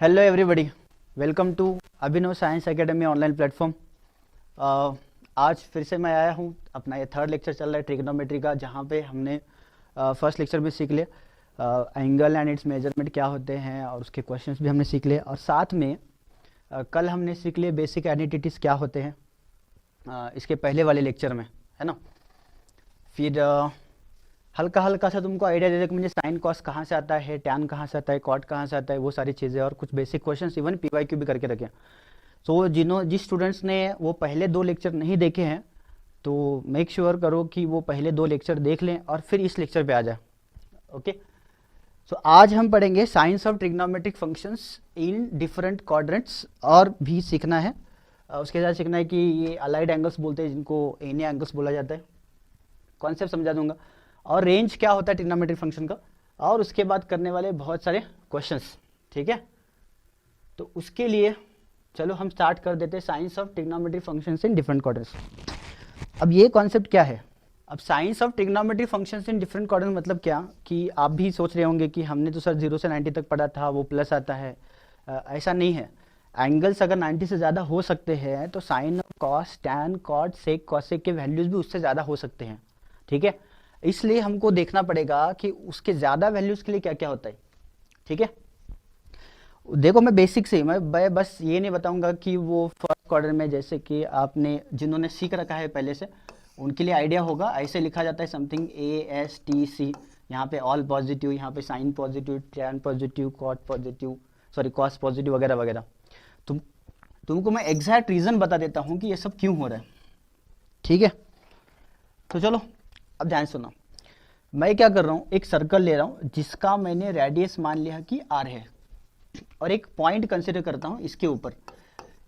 Hello everybody, welcome to Abhinav science academy online platform. आज फिर से मैं आया हूँ। अपना ये थर्ड लेक्चर चल रहा है ट्रिग्नोमेट्री का, जहाँ पे हमने फर्स्ट लेक्चर में सीख लिया एंगल एंड इट्स मेजरमेंट क्या होते हैं, और उसके क्वेश्चंस भी हमने सीख लिए। और साथ में कल हमने सीख लिए बेसिक आइडेंटिटीज़ क्या होते हैं इसके पहले वाले लेक्चर में, है ना। फिर हल्का हल्का सा तुमको आइडिया दे दे कि मुझे साइन कॉस कहाँ से आता है, टैन कहाँ से आता है, कॉट कहाँ से आता है, वो सारी चीज़ें, और कुछ बेसिक क्वेश्चंस इवन पीवाईक्यू भी करके रखें। तो जिस स्टूडेंट्स ने वो पहले 2 लेक्चर नहीं देखे हैं, तो मेक श्योर करो कि वो पहले 2 लेक्चर देख लें और फिर इस लेक्चर पे आ जाए। ओके, सो आज हम पढ़ेंगे science of trigonometric functions in different quadrants, और भी सीखना है उसके साथ सीखना है कि ये अलाइड एंगल्स बोलते हैं, जिनको एने एंगल्स बोला जाता है। कॉन्सेप्ट समझा दूंगा, और रेंज क्या होता है ट्रिग्नोमेट्रिक फंक्शन का, और उसके बाद करने वाले बहुत सारे क्वेश्चंस। ठीक है, तो उसके लिए चलो हम स्टार्ट कर देते हैं science of trigonometric functions in different quadrants. अब ये कॉन्सेप्ट क्या है? अब science of trigonometric functions in different quadrants मतलब क्या, कि आप भी सोच रहे होंगे कि हमने तो सर 0 से 90 तक पढ़ा था, वो प्लस आता है। ऐसा नहीं है। एंगल्स अगर 90 से ज़्यादा हो सकते हैं तो साइन, कॉस, टैन, कॉट, सेक, कॉसेक के वैल्यूज़ भी उससे ज़्यादा हो सकते हैं। ठीक है, इसलिए हमको देखना पड़ेगा कि उसके ज़्यादा वैल्यूज़ के लिए क्या क्या होता है। ठीक है, देखो मैं बेसिक से मैं बस ये नहीं बताऊंगा कि वो फर्स्ट क्वाड्रेंट में, जैसे कि आपने जिन्होंने सीख रखा है पहले से उनके लिए आइडिया होगा, ऐसे लिखा जाता है समथिंग ASTC, यहाँ पे ऑल पॉजिटिव, यहाँ पे sine positive, tan positive, cot positive, sorry cos positive वगैरह वगैरह। तुमको मैं एग्जैक्ट रीज़न बता देता हूँ कि ये सब क्यों हो रहा है। ठीक है, तो चलो अब ध्यान सुनो। मैं क्या कर रहा हूँ, एक सर्कल ले रहा हूँ जिसका मैंने रेडियस मान लिया कि R है, और एक पॉइंट कंसिडर करता हूँ इसके ऊपर।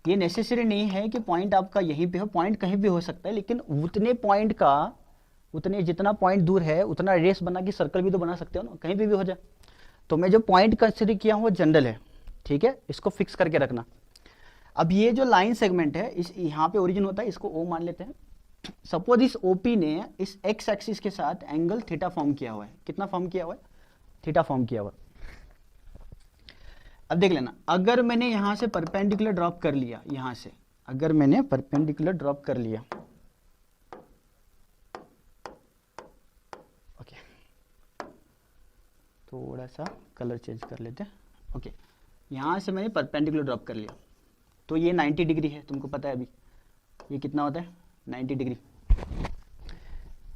ये नेसेसरी नहीं है कि पॉइंट आपका यहीं पे हो, पॉइंट कहीं भी हो सकता है, लेकिन उतने पॉइंट का, उतने जितना पॉइंट दूर है उतना रेडियस बना के सर्कल भी तो बना सकते हो ना, कहीं भी हो जाए। तो मैं जो पॉइंट कंसिडर किया हूँ वो जनरल है। ठीक है, इसको फिक्स करके रखना। अब ये जो लाइन सेगमेंट है, इस यहाँ पे ओरिजिन होता है, इसको O मान लेते हैं। सपोज इस OP ने इस एक्स एक्सिस के साथ एंगल थीटा फॉर्म किया हुआ है। कितना फॉर्म किया हुआ है? थीटा फॉर्म किया हुआ है। अब देख लेना, अगर मैंने यहां से परपेंडिकुलर ड्रॉप कर लिया, यहां से अगर मैंने परपेंडिकुलर ड्रॉप कर लिया, ओके, थोड़ा सा कलर चेंज कर लेते हैं। ओके, यहां से मैंने परपेंडिकुलर ड्रॉप कर लिया, तो ये 90 डिग्री है, तुमको पता है अभी ये कितना होता है, 90 डिग्री।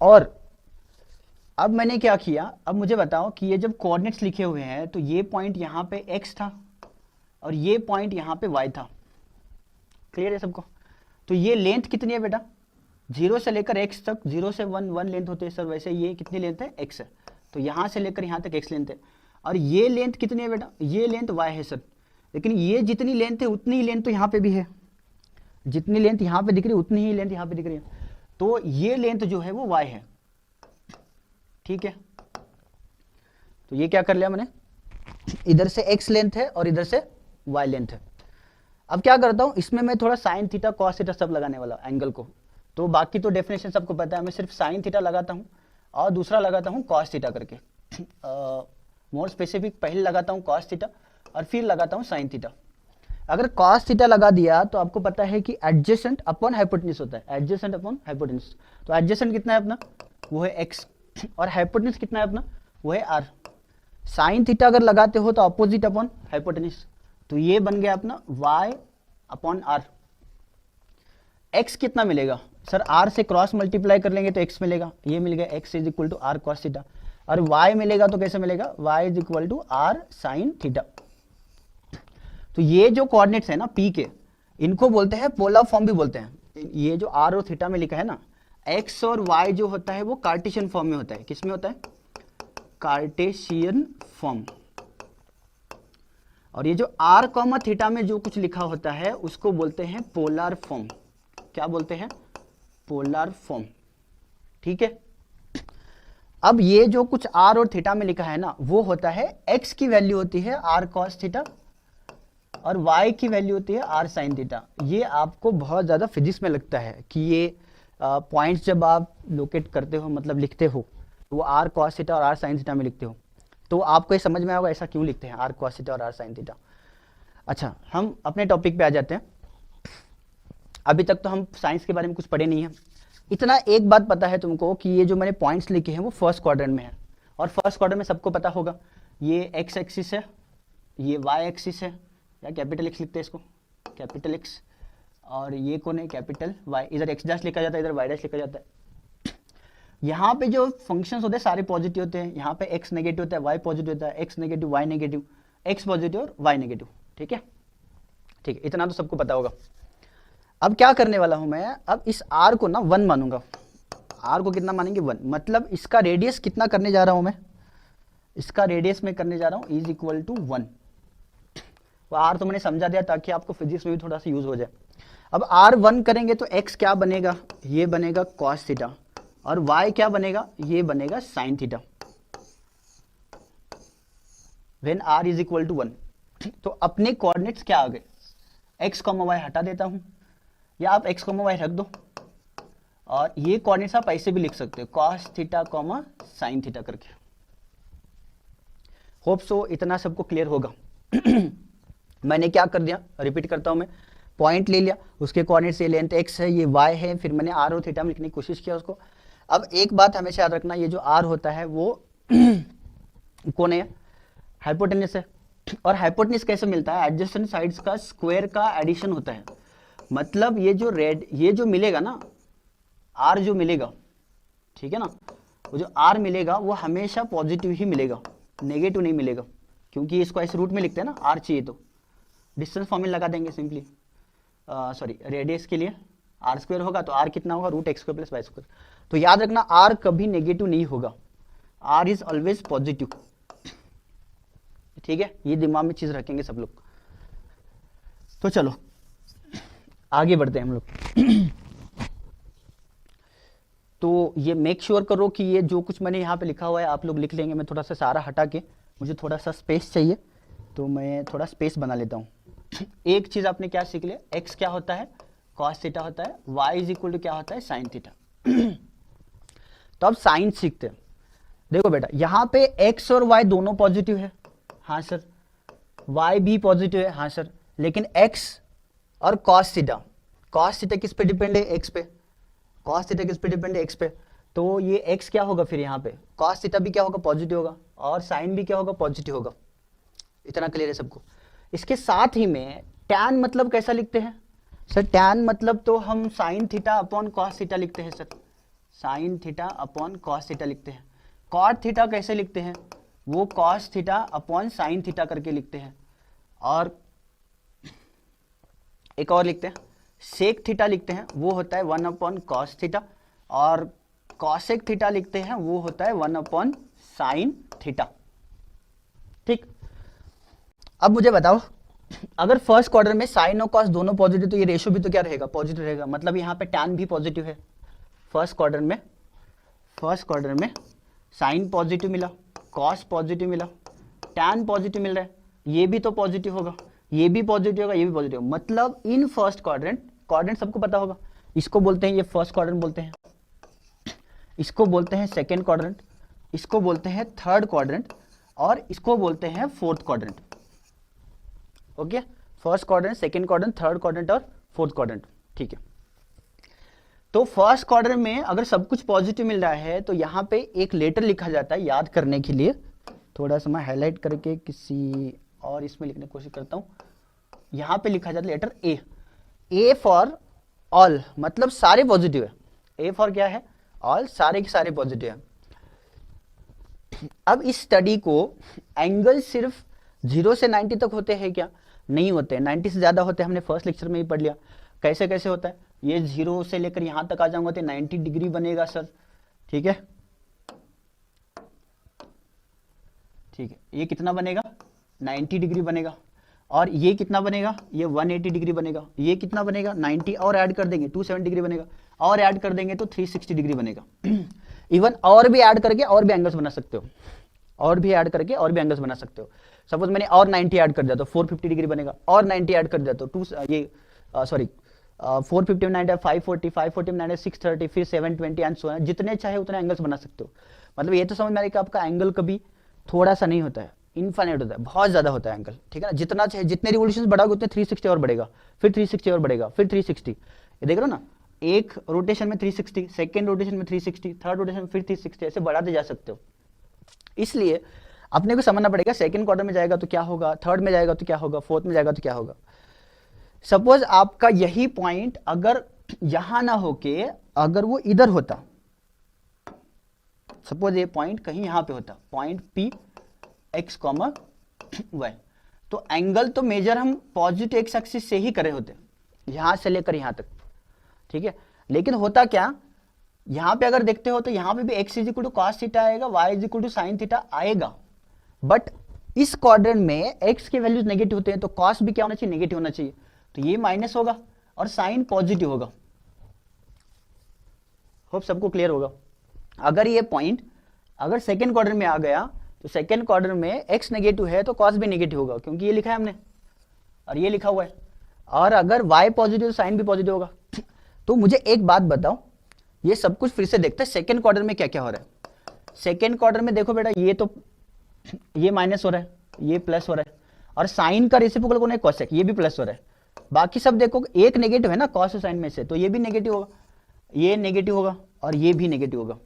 और अब मैंने क्या किया, अब मुझे बताओ कि ये जब कोऑर्डिनेट्स लिखे हुए हैं तो ये पॉइंट यहाँ पे x था और ये पॉइंट यहाँ पे y था। क्लियर है सबको? तो ये लेंथ कितनी है बेटा? 0 से लेकर x तक, 0 से 1 लेंथ होती है सर, वैसे ये कितनी लेंथ है? x है। तो यहाँ से लेकर यहाँ तक x लेंथ है। और ये लेंथ कितनी है बेटा? ये लेंथ y है सर। लेकिन ये जितनी लेंथ है उतनी ही लेंथ तो यहाँ पे भी है, जितनी लेंथ यहाँ पे दिख रही है उतनी ही लेंथ यहाँ पे दिख रही है। तो ये लेंथ जो है वो y है। ठीक है, तो ये क्या कर लिया मैंने, इधर से x लेंथ है और इधर से y लेंथ है। अब क्या करता हूं, इसमें मैं थोड़ा साइन थीटा कॉस थीटा सब लगाने वाला एंगल को। तो बाकी तो डेफिनेशन सबको पता है, मैं सिर्फ साइन थीटा लगाता हूं और दूसरा लगाता हूं कॉस थीटा करके। मोर स्पेसिफिक पहले लगाता हूं कॉस थीटा और फिर लगाता हूं साइन थीटा। अगर कॉस थीटा लगा दिया तो आपको पता है कि एडजेसेंट अपॉन हाइपोटेन्यूज होता है, एडजेसेंट अपॉन हाइपोटेन्यूज। तो एडजेसेंट कितना है अपना, वो है x, और हाइपोटेन्यूज कितना है अपना, वो है r। साइन थीटा अगर लगाते हो तो अपोजिट अपॉन हाइपोटेन्यूज, तो ये बन गया अपना y अपॉन r। x कितना मिलेगा सर, r से क्रॉस मल्टीप्लाई कर लेंगे तो x मिलेगा, ये मिल गया x is equal to r cos theta. और y मिलेगा तो कैसे मिलेगा, y is equal to r sine theta. तो ये जो कोऑर्डिनेट्स है ना p के, इनको बोलते हैं पोलर फॉर्म भी बोलते हैं। ये जो r और थीटा में लिखा है ना, x और y जो होता है वो कार्टेशियन फॉर्म में होता है। किस में होता है? Cartesian form. और ये जो r कॉमा थीटा में जो कुछ लिखा होता है उसको बोलते हैं पोलर फॉर्म। क्या बोलते हैं? Polar form. ठीक है, अब ये जो कुछ r और थीटा में लिखा है ना, वो होता है x की वैल्यू होती है r cos थीटा और y की वैल्यू होती है r sin थीटा। ये आपको बहुत ज़्यादा फिजिक्स में लगता है कि ये पॉइंट्स जब आप लोकेट करते हो, मतलब लिखते हो, तो वो r cos थीटा और r sin थीटा में लिखते हो। तो आपको ये समझ में आएगा ऐसा क्यों लिखते हैं आर कॉस थीटा और आर साइन थीटा। अच्छा, हम अपने टॉपिक पे आ जाते हैं। अभी तक तो हम साइंस के बारे में कुछ पढ़े नहीं है। इतना एक बात पता है तुमको कि ये जो मैंने पॉइंट्स लिखे हैं वो फर्स्ट क्वाड्रेंट में है, और फर्स्ट क्वाड्रेंट में सबको पता होगा ये एक्स एक्सिस है, ये वाई एक्सिस है, या कैपिटल एक्स लिखते हैं इसको, कैपिटल एक्स, और ये कौन है कैपिटल वाई, इधर एक्स डैश लिखा जाता है, इधर वाई डैश लिखा जाता है। यहाँ पे जो फंक्शंस होते हैं सारे पॉजिटिव होते हैं, यहाँ पे एक्स नेगेटिव होता है, वाई पॉजिटिव होता है, x negative y negative, x positive और वाई नेगेटिव। ठीक है, ठीक है, इतना तो सबको पता होगा। अब क्या करने वाला हूं मैं, अब इस आर को ना 1 मानूंगा। आर को कितना मानेंगे 1, मतलब इसका रेडियस कितना करने जा रहा हूं मैं, इसका रेडियस में करने जा रहा हूं इज इक्वल टू 1। वो आर तो मैंने समझा दिया ताकि आपको फिजिक्स में भी थोड़ा सा यूज हो जाए। अब आर 1 करेंगे तो एक्स क्या बनेगा, ये बनेगा कॉस थीटा, और वाई क्या बनेगा, ये बनेगा sine theta when r is equal to 1। तो अपने कोऑर्डिनेट्स क्या आ गए, एक्स कॉमा वाई हटा देता हूं, या आप एक्स कॉमा वाई रख दो, और ये कोऑर्डिनेट्स आप ऐसे भी लिख सकते हो cos theta comma sine theta करके। होप सो इतना सबको क्लियर होगा। मैंने क्या कर दिया, रिपीट करता हूं मैं, पॉइंट ले लिया, उसके कोऑर्डिनेट्स ये लेंथ एक्स है, ये वाई है, फिर मैंने आर और थीटा में लिखने की कोशिश किया उसको। अब एक बात हमेशा याद रखना, ये जो आर होता है वो कौन है, हाइपोटेनस है, और हाइपोटेनस कैसे मिलता है, एडजेसेंट साइड्स का स्क्वायर का एडिशन होता है। मतलब ये जो मिलेगा ना, आर जो मिलेगा, ठीक है ना, वो जो आर मिलेगा वो हमेशा पॉजिटिव ही मिलेगा, नेगेटिव नहीं मिलेगा, क्योंकि इसको ऐसे रूट में लिखते हैं ना, आर चाहिए तो डिस्टेंस फॉर्मूला लगा देंगे सिंपली, सॉरी रेडियस के लिए आर स्क्वायर होगा तो आर कितना होगा, root x square plus y square. तो याद रखना आर कभी नेगेटिव नहीं होगा, आर इज ऑलवेज पॉजिटिव। ठीक है, ये दिमाग में चीज रखेंगे सब लोग। तो चलो आगे बढ़ते हैं हम लोग। तो ये मेक श्योर करो कि ये जो कुछ मैंने यहाँ पे लिखा हुआ है आप लोग लिख लेंगे। मैं थोड़ा सा सारा हटा के, मुझे थोड़ा सा स्पेस चाहिए तो मैं थोड़ा स्पेस बना लेता हूँ। एक चीज आपने क्या सीख लिया, एक्स क्या होता है, कॉस थीटा होता है, वाई इज इक्वल टू क्या होता है, साइन थीटा। तो अब साइन सीखते हैं। देखो बेटा, यहाँ पे एक्स और वाई दोनों पॉजिटिव है, हाँ सर, वाई भी पॉजिटिव है, हाँ सर, लेकिन एक्स और कॉस थीटा किस पे डिपेंड है, एक्स पे, कॉस थीटा किस पे डिपेंड है, एक्स पे। तो ये एक्स क्या होगा फिर यहाँ पे, कॉस थीटा भी क्या होगा, पॉजिटिव होगा, और साइन भी क्या होगा, पॉजिटिव होगा। इतना क्लियर है सबको। इसके साथ ही में टैन मतलब कैसा लिखते हैं सर, टैन मतलब तो हम sine theta upon cos theta लिखते हैं sir, sine theta upon cos theta लिखते हैं। कॉट थीटा कैसे लिखते हैं, वो cos theta upon sine theta करके लिखते हैं। और एक और लिखते हैं, सेक थीटा लिखते हैं, वो होता है 1 अपॉन कॉस थीटा, और कॉसेक थीटा लिखते हैं, वो होता है 1 अपॉन साइन थीटा। ठीक, अब मुझे बताओ, अगर फर्स्ट क्वार्टर में साइन और कॉस दोनों पॉजिटिव तो ये रेशियो भी तो क्या रहेगा, पॉजिटिव रहेगा। मतलब यहाँ पे टैन भी पॉजिटिव है। फर्स्ट क्वार्टर में साइन पॉजिटिव मिला, कॉस पॉजिटिव मिला, टैन पॉजिटिव मिल रहा है, ये भी तो पॉजिटिव होगा, ये भी पॉजिटिव होगा, ये भी पॉजिटिव। मतलब इन फर्स्ट क्वाड्रेंट सबको पता होगा, इसको बोलते हैं, ये फर्स्ट क्वाड्रेंट बोलते हैं, इसको बोलते हैं सेकेंड क्वाड्रेंट, इसको बोलते हैं थर्ड क्वाड्रेंट, और इसको बोलते हैं fourth quadrant. Okay, first quadrant, second quadrant, third quadrant और फोर्थ क्वाड्रेंट। ठीक है, तो फर्स्ट क्वाड्रेंट में अगर सब कुछ पॉजिटिव मिल रहा है तो यहाँ पे एक लेटर लिखा जाता है, याद करने के लिए थोड़ा सा मैं हाईलाइट करके किसी और इसमें लिखने की कोशिश करता हूँ। यहाँ पे लिखा जाता है लेटर ए फॉर ऑल, मतलब सारे पॉजिटिव है। ए फॉर क्या है, ऑल, सारे के सारे पॉजिटिव है। अब इस स्टडी को एंगल सिर्फ 0 से 90 तक होते हैं क्या, नहीं होते, 90 से ज्यादा होते हैं, हमने फर्स्ट लेक्चर में ही पढ़ लिया। कैसे कैसे होता है, ये 0 से लेकर यहां तक आ जाऊंगा तो 90 डिग्री बनेगा सर। ठीक है, ठीक है, ये कितना बनेगा, 90 डिग्री बनेगा। और ये कितना बनेगा, ये 180 डिग्री बनेगा। ये कितना बनेगा, 90 और ऐड कर देंगे 270 डिग्री बनेगा, और ऐड कर देंगे तो 360 डिग्री बनेगा। इवन और भी ऐड करके और भी एंगल्स बना सकते हो, और भी ऐड करके और भी एंगल्स बना सकते हो। सपोज मैंने और 90 ऐड कर दिया तो 450 डिग्री बनेगा, और 90 ऐड कर दिया तो 450 में 90 540, 540 में 90 630, फिर 720 एंड सो है, जितने चाहे उतने एंगल्स बना सकते हो। मतलब ये तो समझ में आ रहा है कि आपका एंगल कभी थोड़ा सा नहीं होता है, इनफाइनाइट होता है, बहुत ज़्यादा होता है एंगल, ठीक है ना। जितना चाहे, जितने रिवोल्यूशन बढ़ाओगे उतने 360 और बढ़ेगा, फिर 360 और बढ़ेगा, फिर 360। ये देख रहे हो ना, एक रोटेशन में 360, सेकेंड रोटेशन में 360, थर्ड रोटेशन में फिर 360, ऐसे बढ़ाते जा सकते हो। इसलिए अपने को समझना पड़ेगा सेकेंड क्वार्टर में जाएगा तो क्या होगा, थर्ड में जाएगा तो क्या होगा, फोर्थ में जाएगा तो क्या होगा। सपोज आपका यही पॉइंट अगर यहां ना होके अगर वो इधर होता, सपोज ये पॉइंट कहीं यहां पे होता, point p x comma y, तो एंगल तो मेजर हम पॉजिटिव एक्स एक्सिस से ही करे होते, यहां से लेकर यहां तक, ठीक है। लेकिन होता क्या, यहां पे अगर देखते हो तो यहां पे भी x is equal to cos theta आएगा, y is equal to sine theta आएगा, बट इस क्वाड्रेंट में x के वैल्यूज नेगेटिव होते हैं, तो कॉस भी क्या होना चाहिए, नेगेटिव होना चाहिए, तो ये माइनस होगा और साइन पॉजिटिव होगा। होप सबको क्लियर होगा। अगर ये पॉइंट अगर सेकेंड क्वाड्रेंट में आ गया तो सेकेंड क्वाड्रेंट में x नेगेटिव है तो कॉस भी नेगेटिव होगा, क्योंकि ये लिखा है हमने और ये लिखा हुआ है, और अगर y पॉजिटिव तो साइन भी पॉजिटिव होगा। तो मुझे एक बात बताओ, ये सब कुछ फिर से देखते हैं सेकेंड क्वार्टर में क्या क्या हो रहा है। सेकेंड क्वार्टर में देखो बेटा, ये तो ये माइनस हो रहा है, ये प्लस हो रहा है, और साइन का रेसिप्रोकल कौन है, कोसेक, ये भी प्लस हो रहा है। बाकी सब देखो, एक नेगेटिव है ना कॉस और साइन में से, तो ये भी नेगेटिव होगा, ये नेगेटिव होगा और ये भी नेगेटिव होगा।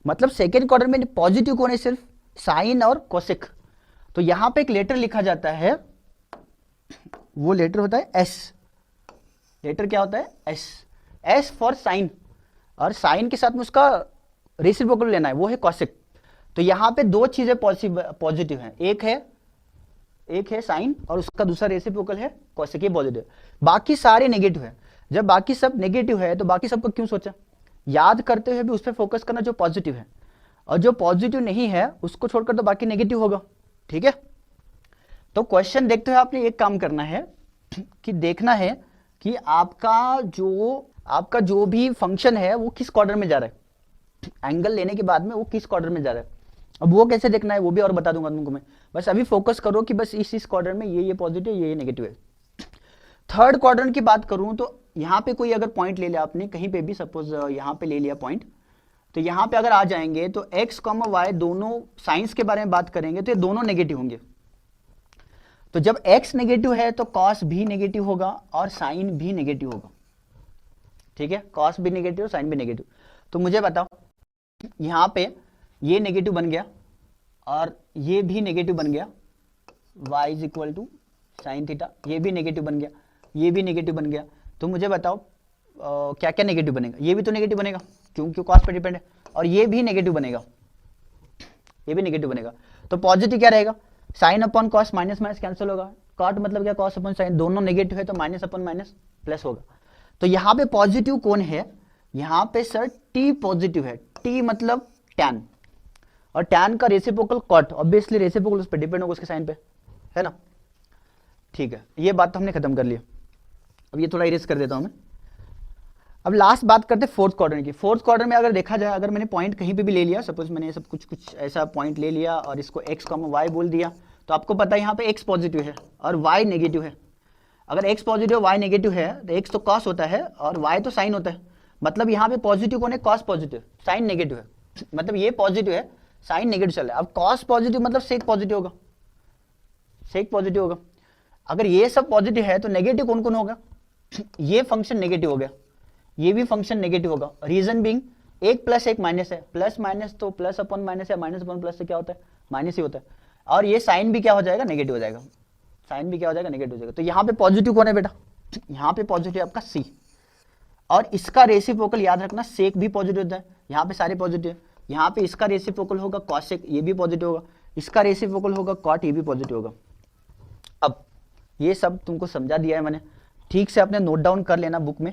मतलब सेकेंड क्वार्टर में पॉजिटिव कौन है, सिर्फ साइन और कोसेक। तो यहां पे एक लेटर लिखा जाता है, वो लेटर होता है एस। लेटर क्या होता है, एस। एस फॉर साइन, और साइन के साथ में उसका रेसिप्रोकल लेना है, वो है कॉसेक। तो यहां पे दो चीजें पॉजिटिव हैं, एक है साइन और उसका दूसरा रेसिप्रोकल है कॉसेक, ये पॉजिटिव। बाकी सारे नेगेटिव है। जब बाकी सब नेगेटिव है तो बाकी सबको क्यों सोचा, याद करते हुए भी उस पर फोकस करना जो पॉजिटिव है, और जो पॉजिटिव नहीं है उसको छोड़कर तो बाकी नेगेटिव होगा, ठीक है। तो क्वेश्चन देखते हुए आपने एक काम करना है कि देखना है कि आपका जो भी फंक्शन है वो किस क्वाड्रेंट में जा रहा है, एंगल लेने के बाद में वो किस क्वाड्रेंट में जा रहा है। अब वो कैसे देखना है वो भी और बता दूंगा तुमको मैं, बस अभी फोकस करो कि बस इस क्वाड्रेंट में ये पॉजिटिव ये नेगेटिव है। थर्ड क्वाड्रेंट की बात करूं तो यहाँ पे कोई अगर पॉइंट ले लिया आपने कहीं पे भी, सपोज यहाँ पे ले लिया पॉइंट, तो यहाँ पे अगर आ जाएंगे तो x, y दोनों साइंस के बारे में बात करेंगे तो ये दोनों नेगेटिव होंगे। तो जब x नेगेटिव है तो cos भी नेगेटिव होगा और साइन भी नेगेटिव होगा, ठीक है। cos भी नेगेटिव, साइन भी नेगेटिव। तो मुझे बताओ, यहाँ पे ये नेगेटिव बन गया और ये भी नेगेटिव बन गया, y is equal to sine theta, ये भी नेगेटिव बन गया, ये भी नेगेटिव बन गया। तो मुझे बताओ क्या क्या नेगेटिव बनेगा, ये भी तो नेगेटिव बनेगा क्योंकि कॉस पे डिपेंड है, और ये भी नेगेटिव बनेगा, ये भी नेगेटिव बनेगा। तो पॉजिटिव क्या रहेगा, sine upon cos, minus minus cancel होगा, कॉट मतलब क्या, कॉस अपॉन साइन, दोनों नेगेटिव है तो माइनस अपॉन माइनस प्लस होगा। तो यहाँ पे पॉजिटिव कौन है, यहाँ पे सर टी पॉजिटिव है, टी मतलब टैन, और टैन का रेसिप्रोकल कॉट, ऑब्वियसली रेसिप्रोकल उस पर डिपेंड होगा उसके साइन पे, है ना। ठीक है, ये बात तो हमने खत्म कर लिया। अब ये थोड़ा इरेज कर देता हूं मैं। अब लास्ट बात करते हैं फोर्थ क्वाड्रेंट की। फोर्थ क्वाड्रेंट में अगर देखा जाए, अगर मैंने पॉइंट कहीं पे भी ले लिया, सपोज मैंने सब कुछ ऐसा पॉइंट ले लिया और इसको x, y बोल दिया, तो आपको पता है यहाँ पे x पॉजिटिव है और y नेगेटिव है। अगर x पॉजिटिव y नेगेटिव है तो x तो cos होता है और y तो साइन होता है। मतलब यहाँ पे पॉजिटिव कौन है, cos पॉजिटिव, साइन नेगेटिव है। मतलब ये पॉजिटिव है, साइन नेगेटिव चल रहा है। अब cos पॉजिटिव मतलब सेक पॉजिटिव होगा, सेक पॉजिटिव होगा। अगर ये सब पॉजिटिव है तो नेगेटिव कौन कौन होगा, ये फंक्शन नेगेटिव हो गया, ये भी फंक्शन नेगेटिव होगा। रीजन बीइंग एक प्लस एक माइनस है, प्लस माइनस तो प्लस अपॉन माइनस है, माइनस अपॉन प्लस से क्या होता है, माइनस ही होता है। और ये साइन भी क्या हो जाएगा, नेगेटिव हो जाएगा, साइन भी क्या हो जाएगा, नेगेटिव हो जाएगा। तो यहाँ पे पॉजिटिव कौन है बेटा, यहाँ पे पॉजिटिव आपका सी, और इसका रेसिप्रोकल याद रखना सेक भी पॉजिटिव होता है। यहाँ पे सारे पॉजिटिव है, यहाँ पे इसका रेसिप्रोकल होगा कॉसेक, ये भी पॉजिटिव होगा, इसका रेसिप्रोकल होगा कॉट, ये भी पॉजिटिव होगा। अब ये सब तुमको समझा दिया है मैंने, ठीक से आपने नोट डाउन कर लेना बुक में।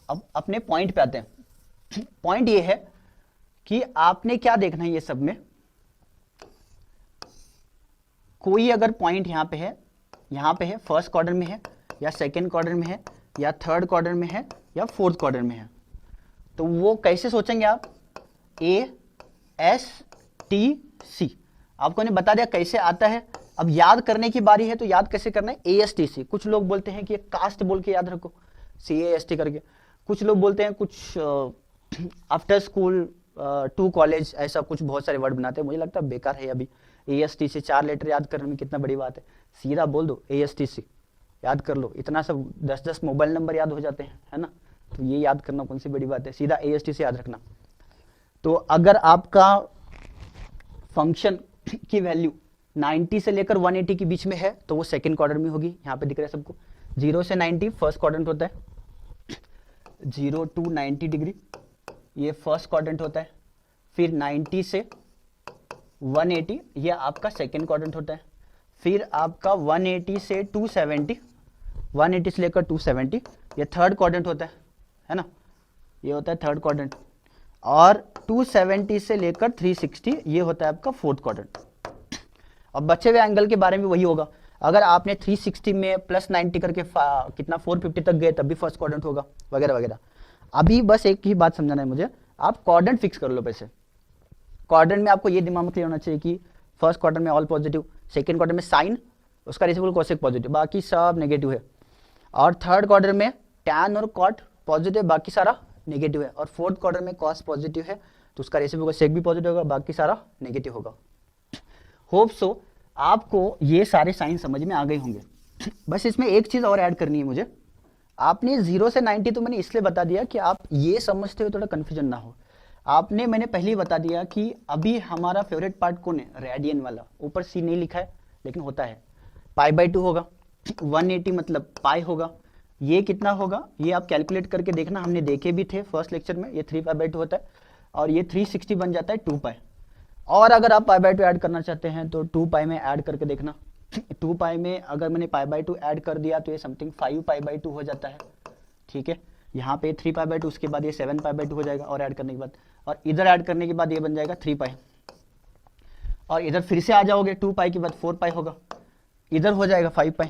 अब अपने पॉइंट पे आते हैं। पॉइंट ये है कि आपने क्या देखना है, ये सब में कोई अगर पॉइंट यहाँ पे है, फर्स्ट क्वाड्रेंट में है या सेकंड क्वाड्रेंट में है या थर्ड क्वाड्रेंट में है या फोर्थ क्वाड्रेंट में है, तो वो कैसे सोचेंगे आप, ए एस टी सी। आपको ने बता दिया कैसे आता है। अब याद करने की बारी है, तो याद कैसे करना है, ए एस टी सी। कुछ लोग बोलते हैं कि कास्ट बोल के याद रखो, सी ए एस टी करके। कुछ लोग बोलते हैं कुछ आफ्टर स्कूल टू कॉलेज, ऐसा कुछ बहुत सारे वर्ड बनाते हैं, मुझे लगता है बेकार है। अभी AST से 4 लेटर याद करने में कितना बड़ी बात है, सीधा बोल दो AST से याद कर लो, इतना सब 10-10 मोबाइल नंबर याद हो जाते हैं, है ना। तो ये याद करना कौन सी बड़ी बात है, सीधा AST से याद रखना। तो अगर आपका फंक्शन की वैल्यू 90 से लेकर 180 के बीच में है तो वो सेकंड क्वाड्रेंट में होगी। यहाँ पे दिख रहा है सबको, 0 से 90 फर्स्ट क्वाड्रेंट होता है, 0 to 90 डिग्री ये फर्स्ट क्वाड्रेंट होता है, फिर 90 से 180 ये आपका सेकंड क्वाड्रेंट होता है, फिर आपका 180 से 270, 180 से लेकर 270 ये थर्ड क्वाड्रेंट होता है ना, ये होता है थर्ड क्वाड्रेंट, और 270 से लेकर 360 ये होता है आपका फोर्थ क्वाड्रेंट। अब बचे हुए एंगल के बारे में वही होगा, अगर आपने 360 में प्लस 90 करके कितना 450 तक गए तब भी फर्स्ट क्वाड्रेंट होगा, वगैरह वगैरह। अभी बस एक ही बात समझाना है मुझे, आप क्वाड्रेंट फिक्स कर लो। पैसे क्वाड्रेंट में आपको ये दिमाग में क्लियर होना चाहिए कि फर्स्ट क्वाड्रेंट में ऑल पॉजिटिव, सेकंड क्वाड्रेंट में साइन उसका रेसिप्रोकल कोसेक पॉजिटिव, बाकी सब नेगेटिव है, और थर्ड क्वाड्रेंट में टैन और कॉट पॉजिटिव, बाकी सारा नेगेटिव है, और फोर्थ क्वाड्रेंट में कॉस पॉजिटिव है तो उसका रेसिप्रोकल सेक भी पॉजिटिव होगा, बाकी सारा नेगेटिव होगा। होप सो आपको ये सारे साइन समझ में आ गए होंगे। बस इसमें एक चीज और ऐड करनी है मुझे, आपने 0 से 90 तो मैंने इसलिए बता दिया कि आप ये समझते हुए थोड़ा कंफ्यूजन ना हो। मैंने पहले ही बता दिया कि अभी हमारा फेवरेट पार्ट कौन है, रेडियन वाला, ऊपर सी नहीं लिखा है लेकिन होता है, π/2 होगा, 180 मतलब पाई होगा, ये कितना होगा ये आप कैलकुलेट करके देखना, हमने देखे भी थे फर्स्ट लेक्चर में, ये 3π/2 होता है, और ये 360 बन जाता है 2π। और अगर आप π/2 ऐड करना चाहते हैं तो 2π में ऐड करके देखना, 2π में अगर मैंने π/2 ऐड कर दिया तो ये समथिंग 5π/2 हो जाता है, ठीक है। यहाँ पे 3π/2, उसके बाद ये 7π/2 हो जाएगा, और ऐड करने के बाद, और इधर ऐड करने के बाद ये बन जाएगा 3π, और इधर फिर से आ जाओगे 2π के बाद 4π होगा, इधर हो जाएगा 5π,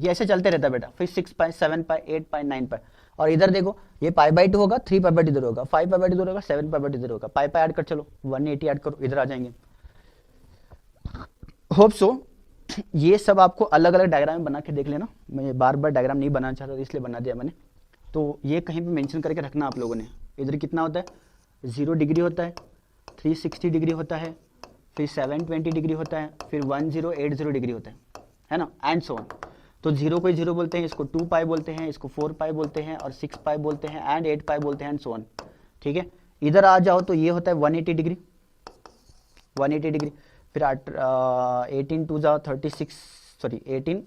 ये ऐसे चलते रहता है बेटा, फिर 6π, 7π, 8π, 9π, और इधर देखो ये π/2 होगा, 3π/2 इधर होगा, 5π/2 इधर होगा, 7π/2 इधर होगा, π ऐड कर चलो 180 ऐड करो, इधर आ जाएंगे। होप सो ये सब आपको अलग अलग डायग्राम बना के देख लेना, मैं बार बार डायग्राम नहीं बनाना चाहता था इसलिए बना दिया मैंने। तो ये कहीं पे मेंशन करके रखना आप लोगों ने, इधर कितना होता है 0 डिग्री होता है, 360 डिग्री होता है, फिर 720 डिग्री होता है, फिर 1080 डिग्री होता है ना, एंड सो ऑन। तो 0 को 0 बोलते हैं, इसको 2π बोलते हैं, इसको 4π बोलते हैं, और 6π बोलते हैं, एंड 8π बोलते हैं, एंड सो ऑन, ठीक है। इधर आ जाओ तो ये होता है 180 डिग्री, 180 डिग्री, फिर 18 2 जाओ 36, सॉरी 18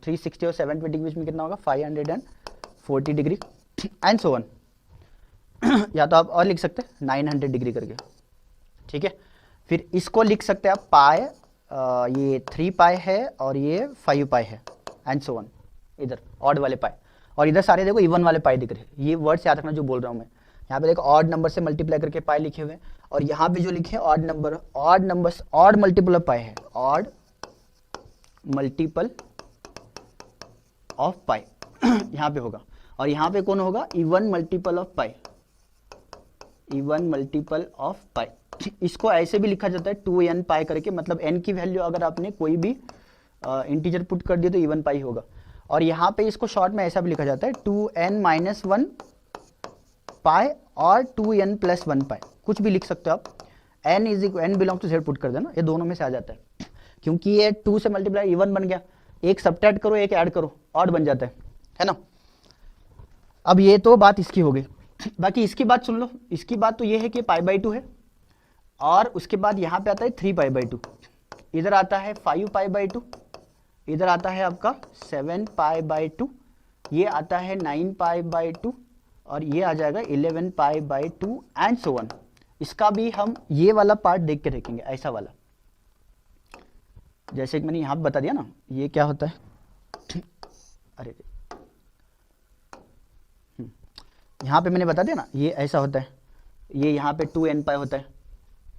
360 और 720 के बीच में कितना होगा 540 डिग्री, एंड सो ऑन। या तो आप और लिख सकते हैं 900 डिग्री करके, ठीक है। फिर इसको लिख सकते हैं आप पाई, ये 3π है और ये 5π है, एंड सो ऑन, इधर ऑड वाले पाई, और इधर सारे देखो इवन वाले पाई दिख रहे हैं। ये वर्ड्स याद रखना जो बोल रहा हूँ मैं, यहाँ पे देखो ऑड नंबर से मल्टीप्लाई करके पाई लिखे हुए हैं, और यहाँ पे जो लिखे odd number, odd numbers, odd multiple of pi है, ऑड मल्टीपल ऑफ पाई यहाँ पे होगा, और यहाँ पे कौन होगा even multiple of pi, even multiple of pi. इसको ऐसे भी लिखा जाता है 2n पाई करके, मतलब n की वैल्यू अगर आपने कोई भी इंटीजर पुट कर दिया तो इवन पाई होगा। और यहाँ पे इसको शॉर्ट में ऐसा भी लिखा जाता है 2n-1 पाई और 2n+1 पाई, कुछ भी लिख सकते हो आप। n belong to z put कर देना, ये दोनों में से आ जाता है, क्योंकि ये 2 से मल्टीप्लाई इवन बन गया, एक सबट्रैक्ट करो एक ऐड करो ऑड बन जाता है ना। अब ये तो बात इसकी हो गई, बाकी इसकी बात सुन लो। इसकी बात तो ये है कि π/2 है, और उसके बाद यहाँ पे आता है 3π/2, इधर आता है 5π/2, इधर आता है आपका 7π/2, ये आता है 9π/2, और ये आ जाएगा 11π/2, एंड सो ऑन। इसका भी हम ये वाला पार्ट देख के देखेंगे, ऐसा वाला, जैसे कि मैंने यहाँ पे बता दिया ना, ये क्या होता है, अरे यहाँ पे मैंने बता दिया ना, ये ऐसा होता है, ये यहाँ पे 2n π होता है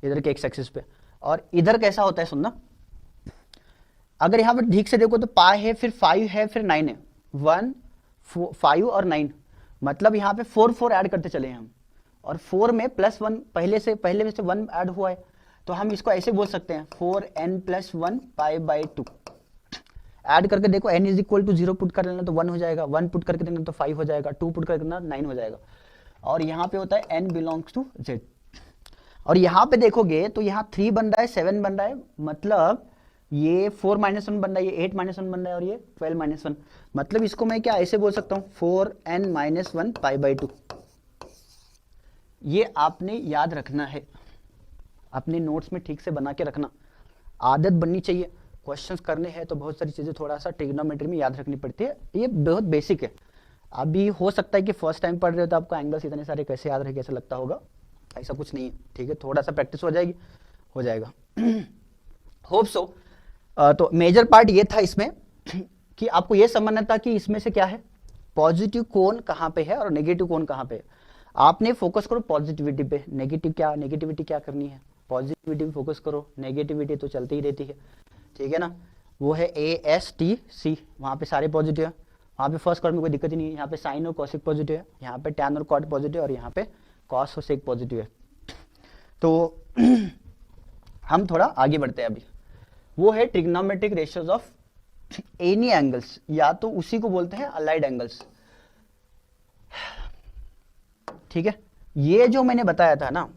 इधर के एक्स एक्सिस पे, और इधर कैसा होता है सुनना, अगर यहाँ पे ठीक से देखो तो पाई है, फिर 5 है, फिर 9 है, 1 5 और 9, मतलब यहाँ पे 4 ऐड करते चले हैं हम, और 4 में +1 पहले में से 1 ऐड हुआ है, तो हम इसको ऐसे बोल सकते हैं 4n+1 π/2। ऐड करके देखो n = 0 पुट कर लेना तो 1 हो जाएगा, 1 पुट करके देना तो 5 हो जाएगा, 2 पुट करके देना 9 हो जाएगा। और यहाँ पे होता है n बिलोंग्स टू z। और यहाँ पे देखोगे तो यहाँ 3 बन रहा है, 7 बन रहा है, मतलब ये 4 -1 बन रहा है, ये 8 -1 बन रहा है और ये 12 -1। मतलब इसको मैं क्या ऐसे बोल सकता हूँ 4n - 1 π/2। ये आपने याद रखना है, अपने नोट्स में ठीक से बना के रखना, आदत बननी चाहिए। क्वेश्चंस करने हैं तो बहुत सारी चीज़ें थोड़ा सा ट्रिग्नोमेट्री में याद रखनी पड़ती है, ये बहुत बेसिक है। अभी हो सकता है कि फर्स्ट टाइम पढ़ रहे हो तो आपको एंगल्स इतने सारे कैसे याद रहे, कैसे लगता होगा, ऐसा कुछ नहीं है, ठीक है। थोड़ा सा प्रैक्टिस हो जाएगी, हो जाएगा। Hope so. तो मेजर पार्ट ये था इसमें कि आपको ये समझना था कि इसमें से क्या है, पॉजिटिव कोण कहाँ पे है और नेगेटिव कोण कहाँ पे है। आपने फोकस करो पॉजिटिविटी पे, नेगेटिविटी क्या करनी है, पॉजिटिविटी पे फोकस करो, नेगेटिविटी तो चलती ही रहती है, ठीक है ना। वो है ASTC, वहाँ पे सारे पॉजिटिव है, वहाँ पे फर्स्ट क्वाड्रेंट में कोई दिक्कत ही नहीं है। यहाँ पे साइन और कॉसिक पॉजिटिव है, यहाँ पे टैन और कॉट पॉजिटिव है और यहाँ पे कॉस और सेक पॉजिटिव है। तो हम थोड़ा आगे बढ़ते हैं अभी। वो है trigonometric ratios of any angles, या तो उसी को बोलते हैं अलाइड एंगल्स, ठीक है। ये जो मैंने बताया था ना,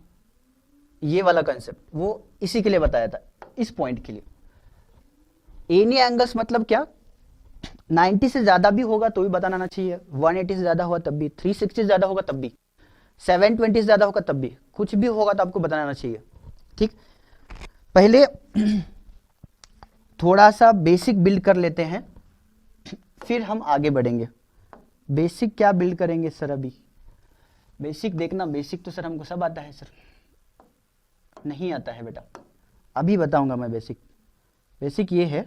ये वाला कंसेप्ट, वो इसी के लिए बताया था, इस पॉइंट के लिए। एनी एंगल्स मतलब क्या, 90 से ज्यादा भी होगा तो भी बताना आना चाहिए, 180 से ज्यादा होगा तब भी, 360 से ज्यादा होगा तब भी, 720 से ज्यादा होगा तब भी, कुछ भी होगा तो आपको बताना आना चाहिए, ठीक। पहले थोड़ा सा बेसिक बिल्ड कर लेते हैं, फिर हम आगे बढ़ेंगे। बेसिक क्या बिल्ड करेंगे सर? अभी बेसिक देखना, बेसिक तो सर हमको सब आता है सर, नहीं आता है बेटा, अभी बताऊंगा मैं बेसिक। बेसिक ये है,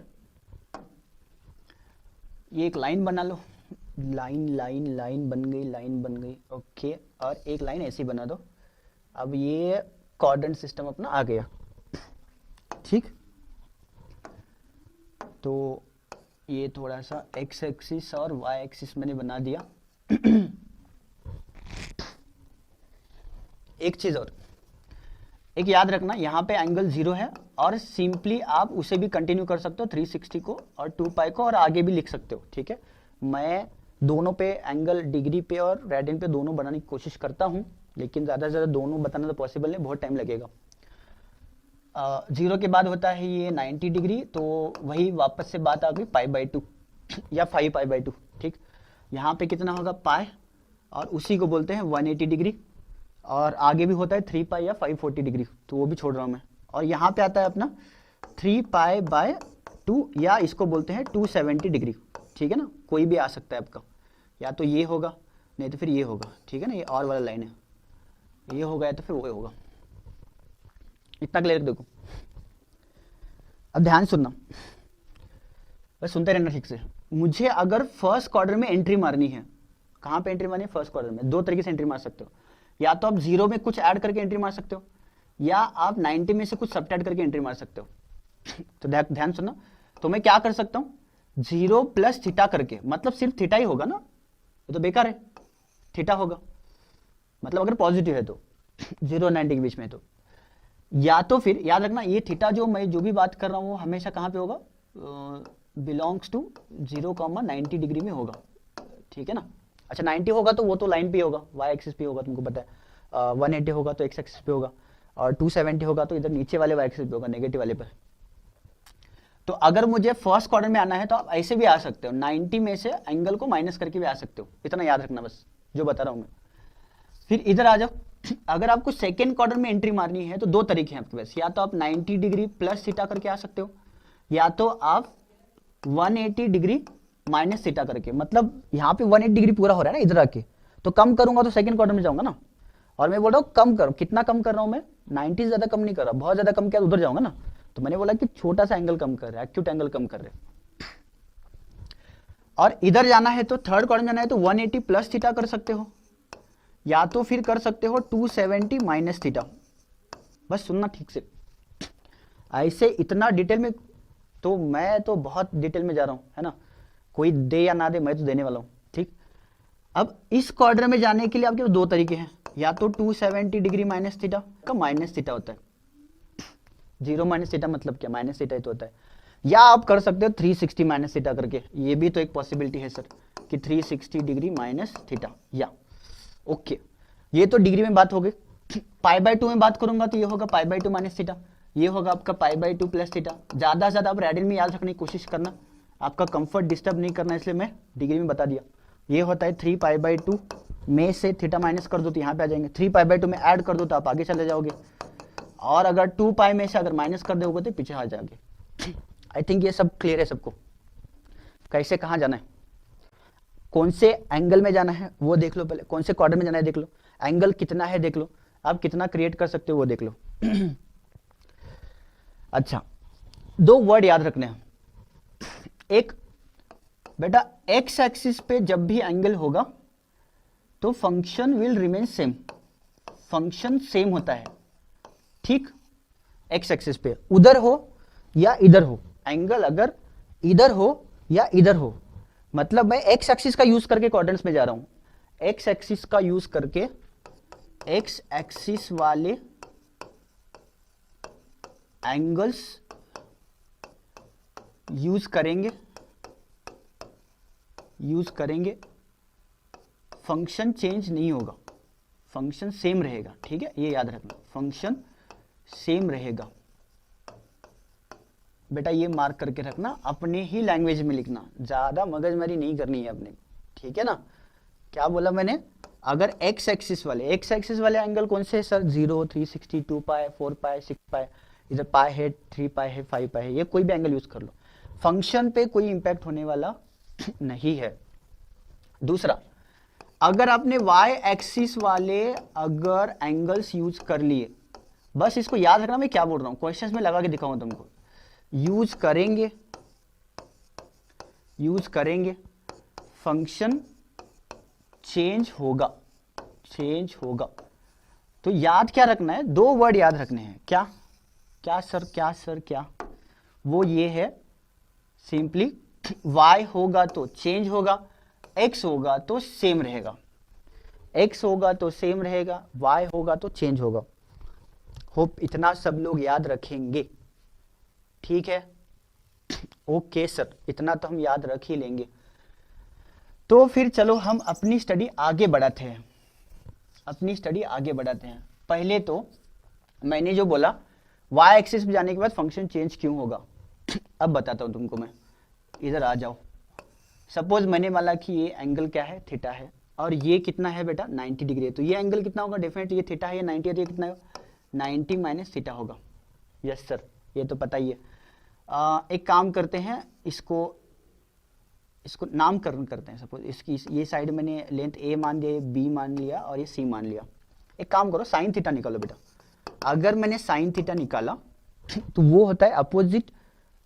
ये एक लाइन बना लो, लाइन बन गई, ओके। और एक लाइन ऐसी बना दो। अब ये कोऑर्डिनेट सिस्टम अपना आ गया, ठीक। तो ये थोड़ा सा एक्स एक्सिस और वाई एक्सिस मैंने बना दिया। एक चीज और, एक याद रखना, यहाँ पे एंगल 0 है और सिंपली आप उसे भी कंटिन्यू कर सकते हो 360 को और 2π को, और आगे भी लिख सकते हो, ठीक है। मैं दोनों पे एंगल, डिग्री पे और रेडियन पे दोनों बनाने की कोशिश करता हूँ, लेकिन ज़्यादा से ज़्यादा दोनों बताना तो पॉसिबल नहीं, बहुत टाइम लगेगा। 0 के बाद होता है ये 90 डिग्री, तो वही वापस से बात आ गई π/2 या 5π/2, ठीक। यहाँ पे कितना होगा पाई, और उसी को बोलते हैं 180 डिग्री, और आगे भी होता है 3π या 540 डिग्री, तो वो भी छोड़ रहा हूँ मैं। और यहाँ पे आता है अपना 3π/2, या इसको बोलते हैं 270 डिग्री, ठीक है ना। कोई भी आ सकता है आपका, या तो ये होगा नहीं तो फिर ये होगा, ठीक है ना। ये और वाला लाइन है, ये होगा या तो फिर वो होगा। इतना क्लियर देखो। अब ध्यान सुनना, बस सुनते रहना ठीक से। मुझे अगर फर्स्ट क्वाड्रेंट में एंट्री मारनी है, कहाँ पे एंट्री मारनी है? फर्स्ट क्वाड्रेंट में। दो तरीके से एंट्री मार सकते हो, या तो आप 0 में कुछ ऐड करके एंट्री मार सकते हो, या आप 90 में से कुछ सब्ट्रैक्ट करके एंट्री मार सकते हो। तो ध्यान सुनना, तो मैं क्या कर सकता हूँ, 0 + थीटा करके, मतलब सिर्फ थीटा ही होगा ना, ये तो बेकार है, थीटा होगा, मतलब अगर पॉजिटिव है तो 0 और 90 के बीच में। तो या तो फिर याद रखना, ये थीटा जो मैं जो भी बात कर रहा हूँ वो हमेशा कहाँ पे होगा, बिलोंग्स टू 0,90 डिग्री में होगा, ठीक है ना। अच्छा 90 होगा तो वो तो लाइन पे होगा, वाई एक्सिस पे होगा, तुमको पता है। 180 होगा तो एक्स एक्सिस पे होगा, और 270 होगा तो इधर नीचे वाले वाई एक्सिस पे होगा, नेगेटिव वाले पर। तो अगर मुझे फर्स्ट क्वाड्रेंट में आना है तो आप ऐसे भी आ सकते हो, 90 में से एंगल को माइनस करके भी आ सकते हो, इतना याद रखना बस जो बता रहा हूँ मैं। फिर इधर आ जाओ, अगर आपको सेकेंड क्वाड्रेंट में एंट्री मारनी है तो दो तरीके हैं आपके पास, या तो आप 90 डिग्री + थीटा करके आ सकते हो, या तो आप 180 डिग्री - थीटा करके। मतलब यहाँ पे 180 डिग्री पूरा हो रहा है ना, इधर आके तो कम करूंगा तो सेकंड क्वाड्रेंट में जाऊंगा ना। और मैं बोल रहा हूँ कम करो, कितना कम कर रहा हूँ मैं, 90 से ज्यादा कम नहीं कर रहा, बहुत ज्यादा कम किया तो उधर जाऊंगा ना। तो मैंने बोला कि छोटा सा एंगल कम कर रहे हैं, एक्यूट एंगल कम कर रहे हैं। और इधर जाना है तो थर्ड क्वाड्रेंट जाना है तो 180 + थीटा कर सकते हो, या तो फिर कर सकते हो 270 - थीटा। बस सुनना ठीक से, ऐसे इतना डिटेल में तो मैं तो बहुत डिटेल में जा रहा हूँ, है ना। कोई दे या ना दे, मैं तो देने वाला हूँ, ठीक। अब इस क्वाड्रेंट में जाने के लिए आपके पास दो तरीके हैं, या तो 270 डिग्री - थीटा का माइनस थीटा होता है, 0 - थीटा मतलब क्या, माइनस थीटा ही तो होता है। या आप कर सकते हो 360 - थीटा करके, ये भी तो एक पॉसिबिलिटी है सर कि 360 डिग्री - थीटा, या ओके। ये तो डिग्री में बात हो गई। पाई बाय 2 में बात करूंगा तो ये होगा पाई बाय 2 माइनस थीटा, ये होगा आपका पाई बाय 2 प्लस थीटा। ज़्यादा से ज़्यादा आप रेडियन में याद रखने की कोशिश करना, आपका कंफर्ट डिस्टर्ब नहीं करना, इसलिए मैं डिग्री में बता दिया। ये होता है 3 पाई बाय 2 में से थीटा माइनस कर दो तो यहाँ पे आ जाएंगे, 3 पाई बाय 2 में ऐड कर दो तो आप आगे चले जाओगे, और अगर 2 पाई में से अगर माइनस कर दोगे तो पीछे आ जाओगे। आई थिंक ये सब क्लियर है सबको, कैसे कहाँ जाना है, कौन से एंगल में जाना है वो देख लो पहले, कौन से क्वाड्रेंट में जाना है देख लो, एंगल कितना है देख लो, आप कितना क्रिएट कर सकते हो वो देख लो। अच्छा, 2 वर्ड याद रखने हैं। एक बेटा एक्स एक्सिस पे जब भी एंगल होगा तो function will remain same, function same होता है, ठीक। एक्स एक्सिस पे उधर हो या इधर हो, एंगल अगर इधर हो या इधर हो, मतलब मैं एक्स एक्सिस का यूज करके क्वाड्रेंट्स में जा रहा हूं, एक्स एक्सिस का यूज करके एक्स एक्सिस वाले एंगल्स यूज करेंगे, फंक्शन चेंज नहीं होगा, फंक्शन सेम रहेगा, ठीक है, ये याद रखना, फंक्शन सेम रहेगा। बेटा ये मार्क करके रखना, अपने ही लैंग्वेज में लिखना, ज्यादा मगजमारी नहीं करनी है अपने, ठीक है ना। क्या बोला मैंने, अगर एक्स एक्सिस वाले एंगल कौन से है सर, 0, 360, 2 पाई, 4 पाई, 6 पाई, इधर पाई है, 3 पाई है, 5 पाई है, ये कोई भी एंगल यूज कर लो, फंक्शन पे कोई इंपैक्ट होने वाला नहीं है। दूसरा, अगर आपने वाई एक्सिस वाले अगर एंगल्स यूज कर लिए, बस इसको याद रखना मैं क्या बोल रहा हूं, क्वेश्चंस में लगा के दिखाऊंगा तुमको, यूज करेंगे फंक्शन चेंज होगा। तो याद क्या रखना है, 2 वर्ड याद रखने हैं, क्या सर, वो ये है सिंपली, y होगा तो चेंज होगा, x होगा तो सेम रहेगा, y होगा तो चेंज होगा। होप इतना सब लोग याद रखेंगे, ठीक है। ओके सर, इतना तो हम याद रख ही लेंगे। तो फिर चलो हम अपनी स्टडी आगे बढ़ाते हैं, पहले तो मैंने जो बोला y एक्सिस पे जाने के बाद फंक्शन चेंज क्यों होगा, अब बताता हूं तुमको मैं। इधर आ जाओ, सपोज मैंने बोला कि ये एंगल क्या है, थीटा है, और ये कितना है बेटा 90 डिग्री है, तो ये एंगल कितना होगा, डेफिनेटली ये थीटा है, ये 90 है, तो ये कितना होगा 90 माइनस थीटा होगा। यस सर, ये तो पता ही है। एक काम करते हैं, इसको नामकरण करते हैं। सपोज इसकी ये साइड मैंने लेंथ a मान लिया, बी मान लिया और ये c मान लिया। एक काम करो, साइन थीटा निकालो बेटा। अगर मैंने साइन थीटा निकाला तो वो होता है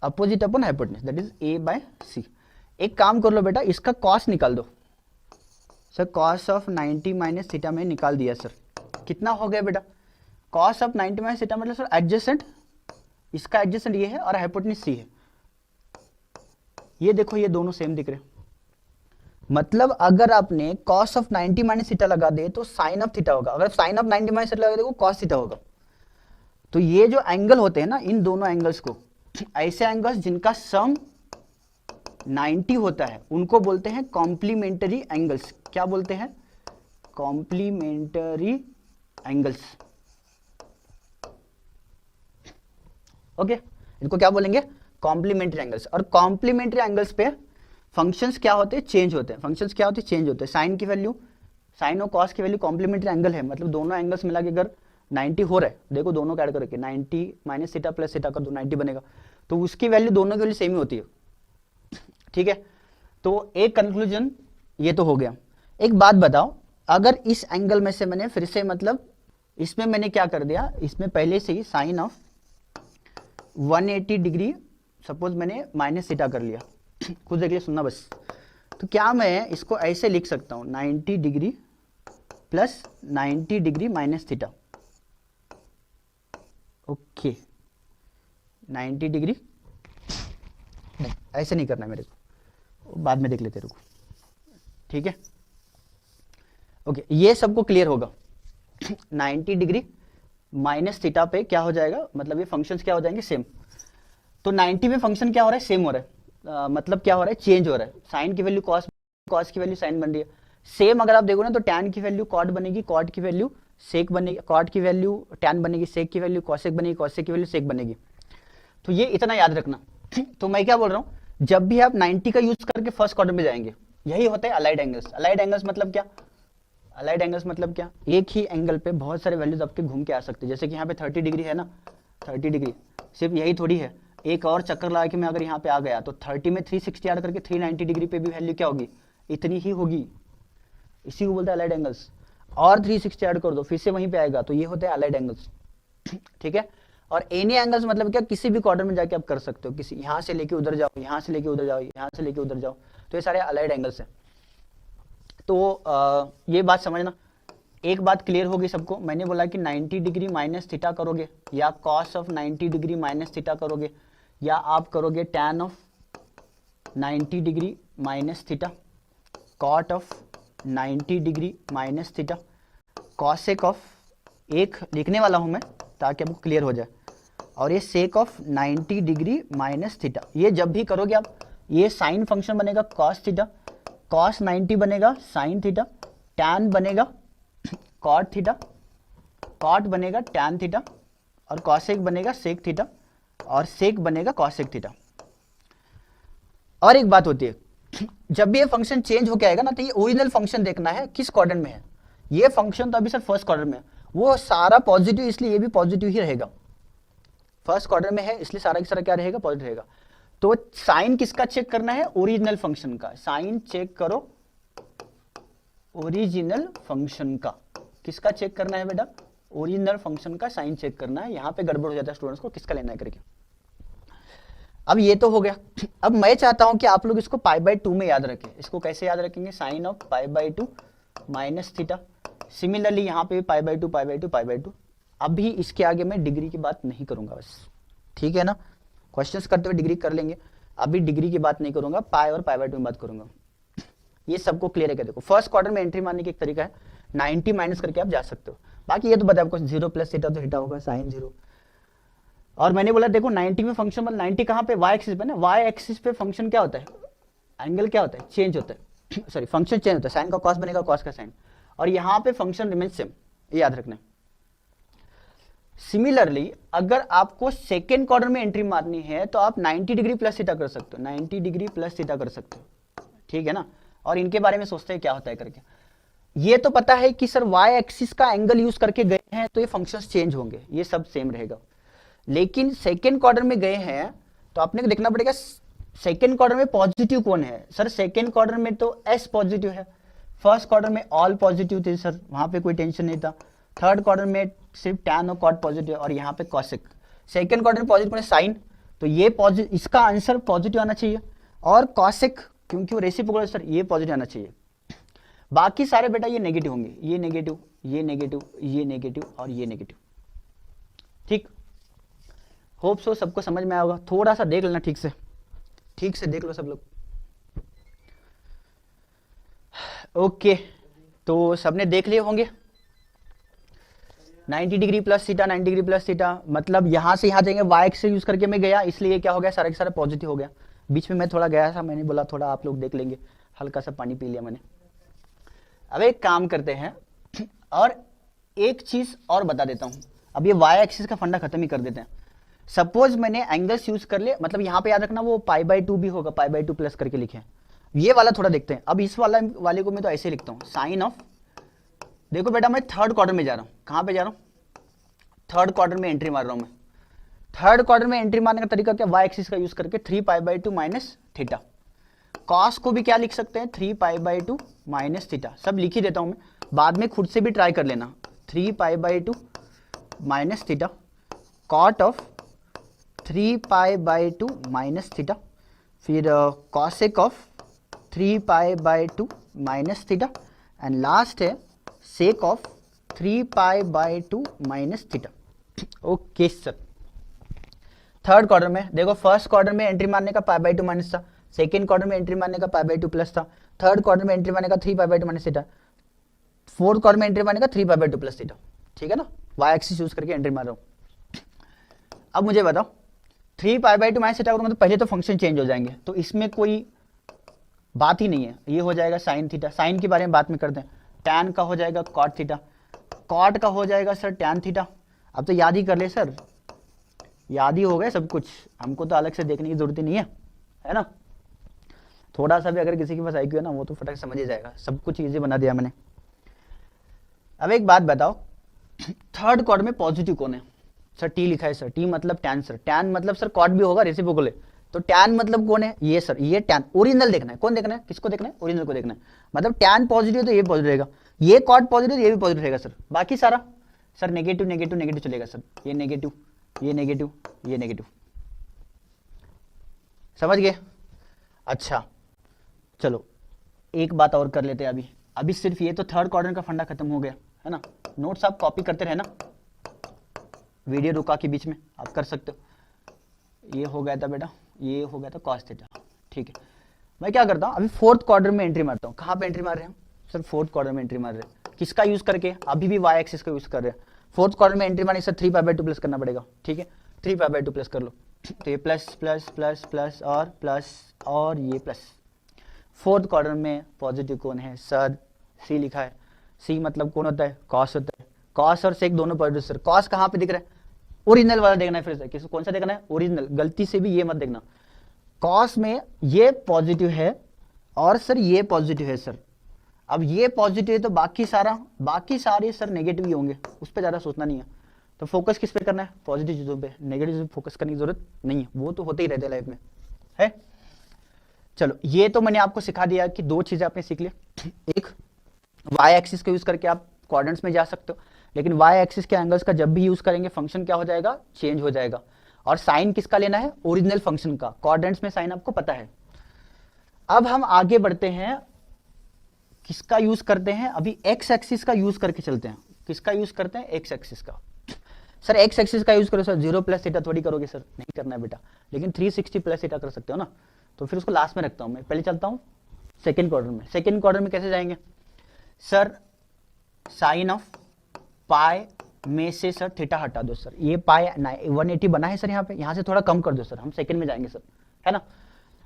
opposite upon hypotenuse, that is a by c। एक काम कर लो बेटा, इसका कॉस निकाल दो sir, cos of 90 minus theta में निकाल दिया सर, कितना हो गया बेटा, कॉस ऑफ 90 माइनस थीटा मतलब सर एडजेसेंट, इसका एडजेसेंट ये है और हाइपोटेन्यूज c है। ये देखो ये दोनों सेम दिख रहे, मतलब अगर आपने cos ऑफ 90 माइनस थीटा लगा दे तो sin ऑफ थीटा होगा, अगर sin ऑफ 90 माइनस थीटा लगा दे तो cos थीटा होगा। तो ये जो एंगल होते हैं ना, इन दोनों एंगल्स को, ऐसे एंगल्स जिनका सम 90 होता है उनको बोलते हैं कॉम्प्लीमेंटरी एंगल्स। क्या बोलते हैं, कॉम्प्लीमेंटरी एंगल्स। ओके, इनको क्या बोलेंगे, कॉम्प्लीमेंट्री एंगल्स। और कॉम्प्लीमेंट्री एंगल्स पे फंक्शंस क्या होते हैं, चेंज होते हैं। फंक्शंस क्या होते हैं, चेंज होते हैं। साइन की वैल्यू, साइन और कॉस की वैल्यू कॉम्प्लीमेंट्री एंगल है, मतलब दोनों एंगल्स मिला के अगर 90 हो रहा है, देखो दोनों का ऐड करके 90 माइनस थीटा प्लस थीटा कर दो 90 बनेगा, तो उसकी वैल्यू दोनों की वैल्यू सेम ही होती है, ठीक है। तो एक कंक्लूजन ये तो हो गया। एक बात बताओ, अगर इस एंगल में से मैंने फिर से, मतलब इसमें मैंने क्या कर दिया, इसमें पहले से ही साइन ऑफ 180 डिग्री सपोज मैंने माइनस थीटा कर लिया, खुद देखिए, सुनना बस। तो क्या मैं इसको ऐसे लिख सकता हूं, 90 degree plus 90 degree minus theta. Okay, 90 degree नहीं, ऐसे नहीं करना है मेरे को, बाद में देख लेते रुको, ठीक है। ओके, ये सबको क्लियर होगा। 90 डिग्री माइनस थीटा पे क्या हो जाएगा, मतलब ये फंक्शंस क्या हो जाएंगे, सेम। तो 90 में फंक्शन क्या हो रहा है, सेम हो रहा है, मतलब क्या हो रहा है, चेंज हो रहा है। साइन की वैल्यू कॉस, कॉस की वैल्यू साइन बन रही है, सेम अगर आप देखो ना तो टैन की वैल्यू कॉट बनेगी, कॉट की वैल्यू सेक बनेगी, कॉट की वैल्यू टैन बनेगी, सेक की वैल्यू कॉसेक बनेगी, कॉसेक की वैल्यू सेक बनेगी। तो ये इतना याद रखना। तो मैं क्या बोल रहा हूँ, जब भी आप 90 का यूज करके फर्स्ट क्वाड्रेंट में जाएंगे, यही होता है अलाइड एंगल्स। अलाइड एंगल्स मतलब क्या? अलाइड एंगल्स मतलब क्या? एक ही एंगल पे बहुत सारे वैल्यूज आपके घूम के आ सकते हैं। जैसे कि यहाँ पे 30 डिग्री है ना, 30 डिग्री सिर्फ यही थोड़ी है, एक और चक्कर लगा के मैं अगर यहाँ पे आ गया तो 30 में 360 ऐड करके 390 डिग्री पे भी वैल्यू क्या होगी, इतनी ही होगी। इसी को बोलते हैं अलाइड एंगल्स। और 360 ऐड कर दो फिर से वहीं पे आएगा, तो ये होते हैं अलाइड एंगल्स। ठीक है। और एनी एंगल्स मतलब क्या, किसी भी क्वाड्रेंट में जाके आप कर सकते हो, किसी यहाँ से लेके उधर जाओ, यहाँ से लेके उधर जाओ, यहाँ से लेके उधर जाओ, तो ये सारे अलाइड एंगल्स हैं। तो ये बात समझना। एक बात क्लियर होगी सबको, मैंने बोला कि 90 डिग्री माइनस थीटा करोगे, या cos of 90 degree minus theta करोगे, या आप करोगे tan of 90 degree minus theta, cot of 90 degree minus theta, cosec of, एक लिखने वाला हूं मैं ताकि आपको क्लियर हो जाए, और ये sake of 90 degree minus theta. ये जब भी करोगे आप, ये साइन फंक्शन बनेगा कॉस थीटा, कॉस 90 बनेगा साइन थीटा, टैन बनेगा कॉट थीटा, कॉट बनेगा टैन थीटा, और कॉसेक बनेगा सेक थीटा, और सेक बनेगा कॉसेक थीटा। और एक बात होती है, जब भी ये फंक्शन चेंज होके आएगा ना, तो ये ओरिजिनल फंक्शन देखना है किस क्वाड्रेंट में है। ये फंक्शन तो अभी सर फर्स्ट क्वाड्रेंट में है, वो सारा पॉजिटिव, इसलिए ये भी पॉजिटिव ही रहेगा। फर्स्ट क्वाड्रेंट में है इसलिए सारा की सारा क्या रहेगा, पॉजिटिव रहेगा। तो साइन किसका चेक करना है, ओरिजिनल फंक्शन का। साइन चेक करो ओरिजिनल फंक्शन का। किसका चेक करना है बेटा, ओरिजिनल फंक्शन का साइन चेक करना है। यहां पे गड़बड़ हो जाता है स्टूडेंट्स को, किसका लेना है करके। अब ये तो हो गया। अब मैं चाहता हूं कि आप लोग इसको π/2 में याद रखें। इसको कैसे याद रखेंगे, sine of π/2 minus theta. Similarly यहाँ पे π/2 π/2 π/2। अभी इसके आगे मैं डिग्री की बात नहीं करूंगा बस, ठीक है ना। क्वेश्चंस करते हुए डिग्री कर लेंगे, अभी डिग्री की बात नहीं करूंगा, पाई और π/2 में बात करूंगा। ये सबको क्लियर है क्या? देखो फर्स्ट क्वार्टर में एंट्री मारने की एक तरीका है, 90 माइनस करके आप जा सकते हो। बाकी ये तो बताया आपको, 0 प्लस थीटा तो थीटा होगा साइन 0। और मैंने बोला देखो 90 में फंक्शन, मतलब 90 कहाँ पे, वाई एक्सिस पे ना। वाई एक्सिस पे फंक्शन क्या होता है, एंगल क्या होता है, चेंज होता है, सॉरी फंक्शन चेंज होता है। साइन का कॉस बनेगा कॉस का साइन, और यहाँ पे फंक्शन रिमेन सेम, ये याद रखना। सिमिलरली अगर आपको सेकेंड क्वार्टर में एंट्री मारनी है तो आप 90 डिग्री प्लस थीटा कर सकते हो, 90 डिग्री प्लस थीटा कर सकते हो, ठीक है ना। और इनके बारे में सोचते हैं क्या होता है करके। ये तो पता है कि सर वाई एक्सिस का एंगल यूज करके गए हैं तो ये फंक्शंस चेंज होंगे, ये सब सेम रहेगा। लेकिन सेकेंड क्वार्टर में गए हैं तो आपने को देखना पड़ेगा सेकेंड क्वार्टर में पॉजिटिव कौन है। सर सेकेंड क्वार्टर में तो एस पॉजिटिव है, फर्स्ट क्वार्टर में ऑल पॉजिटिव थे सर, वहां पे कोई टेंशन नहीं था। थर्ड क्वार्टर में सिर्फ टैन और कॉट पॉजिटिव, और यहाँ पे कॉसेक। सेकेंड क्वार्टर में पॉजिटिव साइन, तो ये पॉजिटिव, इसका आंसर पॉजिटिव आना चाहिए। और कॉसेक क्योंकि वो रेसिप्रोकल सर, ये पॉजिटिव आना चाहिए। बाकी सारे बेटा ये नेगेटिव होंगे, ये नेगेटिव, ये नेगेटिव, ये नेगेटिव और ये नेगेटिव, ठीक। होप सो सबको समझ में आएगा। थोड़ा सा देख लेना ठीक से, ठीक से देख लो सब लोग। ओके, तो सबने देख लिए होंगे 90 degree plus theta, 90 degree plus theta, मतलब यहां से यहां जाएंगे, वाई एक्स से यूज करके मैं गया, इसलिए क्या हो गया, सारा के सारा पॉजिटिव हो गया। बीच में मैं थोड़ा गया था, मैंने बोला थोड़ा आप लोग देख लेंगे, हल्का सा पानी पी लिया मैंने। अब एक काम करते हैं, और एक चीज और बता देता हूं, अब ये वाई एक्सिस का फंडा खत्म ही कर देते हैं। सपोज मैंने एंगल्स यूज कर लिए, मतलब यहां पे याद रखना वो π/2 भी होगा, π/2 प्लस करके लिखे। ये वाला थोड़ा देखते हैं। अब इस वाले को मैं तो ऐसे लिखता हूं, साइन ऑफ, देखो बेटा मैं थर्ड क्वार्टर में जा रहा हूं। कहां पे जा रहा हूं, थर्ड क्वार्टर में एंट्री मार रहा हूं मैं। थर्ड क्वार्टर में एंट्री मारने का तरीका क्या, वाई एक्सिस का यूज करके 3π/2 माइनस थीटा। कॉस को भी क्या लिख सकते हैं, 3π/2 माइनस थीटा। सब लिख ही देता हूं मैं, बाद में खुद से भी ट्राई कर लेना। 3π/2 minus theta, cot of 3π/2 minus theta, फिर cosec of 3π/2 minus theta, and last है sec of 3π/2 minus theta. Okay sir, third quarter में देखो, फर्स्ट क्वार्टर में एंट्री मारने का π/2 माइनस था, सेकेंड क्वार्टर में एंट्री मारने का π/2 प्लस था, थर्ड क्वार्टर में एंट्री मारने का 3π/2 माइनस थीटा, फोर्थ क्वार्टर में एंट्री मारने का 3π/2 प्लस थीटा, ठीक है ना। वाई एक्सिस यूज करके एंट्री मार रहा हूं। अब मुझे बताओ 3π/2 माइनस थीटा करूंगा तो पहले तो फंक्शन चेंज हो जाएंगे, तो इसमें कोई बात ही नहीं है। ये हो जाएगा साइन थीटा, साइन के बारे में बात में करते हैं। टैन का हो जाएगा कॉट थीटा, कॉट का हो जाएगा सर टैन थीटा। अब तो याद ही कर ले सर, याद ही हो गए सब कुछ, हमको तो अलग से देखने की जरूरत ही नहीं है ना। थोड़ा सा भी अगर किसी के पास IQ है ना, वो तो फटक समझ ही जाएगा, सब कुछ इजी बना दिया मैंने। अब एक बात बताओ, थर्ड क्वाड्र में पॉजिटिव कौन है? सर टी लिखा है सर, टी मतलब टैन सर, टैन मतलब सर कॉट भी होगा, रेसिप्रोकल है, तो टैन मतलब कौन है? ये सर, ये टैन। ओरिजिनल देखना है, कौन देखना है, किसको देखना है? ओरिजिनल को देखना है। मतलब टैन पॉजिटिव तो ये पॉजिटिव रहेगा, ये कॉट पॉजिटिव तो ये भी पॉजिटिव रहेगा सर। बाकी सारा सर नेगेटिव नेगेटिव नेगेटिव चलेगा सर, ये नेगेटिव ये नेगेटिव ये नेगेटिव। समझ गए? अच्छा चलो एक बात और कर लेते हैं अभी। अभी सिर्फ ये तो थर्ड क्वाड्रेंट का फंडा खत्म हो गया है ना। नोट्स आप कॉपी करते रहना, वीडियो रुका के बीच में आप कर सकते हो। ये हो गया था बेटा, ये हो गया था कॉस थीटा, ठीक है। मैं क्या करता हूँ, अभी फोर्थ क्वाड्रेंट में एंट्री मारता हूँ। कहाँ पे एंट्री मार रहे हैं सर? फोर्थ क्वाड्रेंट में एंट्री मार रहे हैं। किसका यूज करके? अभी भी वाई एक्सिस का यूज कर रहे हैं। फोर्थ क्वाड्रेंट में एंट्री मारने सर 3π/2 प्लस करना पड़ेगा, ठीक है। 3π/2 प्लस कर लो, तो ये प्लस प्लस प्लस प्लस और ये प्लस। फोर्थ क्वाड्रेंट में पॉजिटिव कौन है सर? सी लिखा है। सी मतलब कौन होता है? कॉस होता है। कॉस और सेक दोनों पॉजिटिव सर। कॉस कहाँ पे दिख रहा है? ओरिजिनल वाला देखना है फिर से। किसको कौन सा देखना है? ओरिजिनल। गलती से भी ये मत देखना, कॉस में ये पॉजिटिव है और सर ये पॉजिटिव है सर। अब ये पॉजिटिव है तो बाकी सारे सर नेगेटिव ही होंगे, उस पर ज्यादा सोचना नहीं है। तो फोकस किस पे करना है? पॉजिटिव चीजों पे। नेगेटिव चीजों पे फोकस करने की जरूरत नहीं है, वो तो होते ही रहते लाइफ में है। चलो ये तो मैंने आपको सिखा दिया कि दो चीजें आपने सीख ली। एक, वाई एक्सिस का यूज करके आप क्वाड्रेंट्स में जा सकते हो, लेकिन वाई एक्सिस के एंगल्स का जब भी यूज करेंगे फंक्शन क्या हो जाएगा? चेंज हो जाएगा। और साइन किसका लेना है? ओरिजिनल फंक्शन का। क्वाड्रेंट्स में साइन आपको पता है। अब हम आगे बढ़ते हैं, किसका यूज करते हैं? अभी एक्स एक्सिस का यूज करके चलते हैं। किसका यूज करते हैं? एक्स एक्सिस का। सर एक्स एक्सिस का यूज करो सर, 0 प्लस थीटा थोड़ी करोगे सर, नहीं करना है बेटा, लेकिन 360 प्लस थीटा कर सकते हो ना। तो फिर उसको लास्ट में रखता हूं मैं, पहले चलता हूं सेकंड क्वाड्रेंट में। सेकंड क्वाड्रेंट में कैसे जाएंगे सर? साइन ऑफ पाई में से सर थीटा हटा दो सर। ये पाई 180 बना है सर, यहाँ से थोड़ा कम कर दो सर, हम सेकंड में जाएंगे सर, है ना।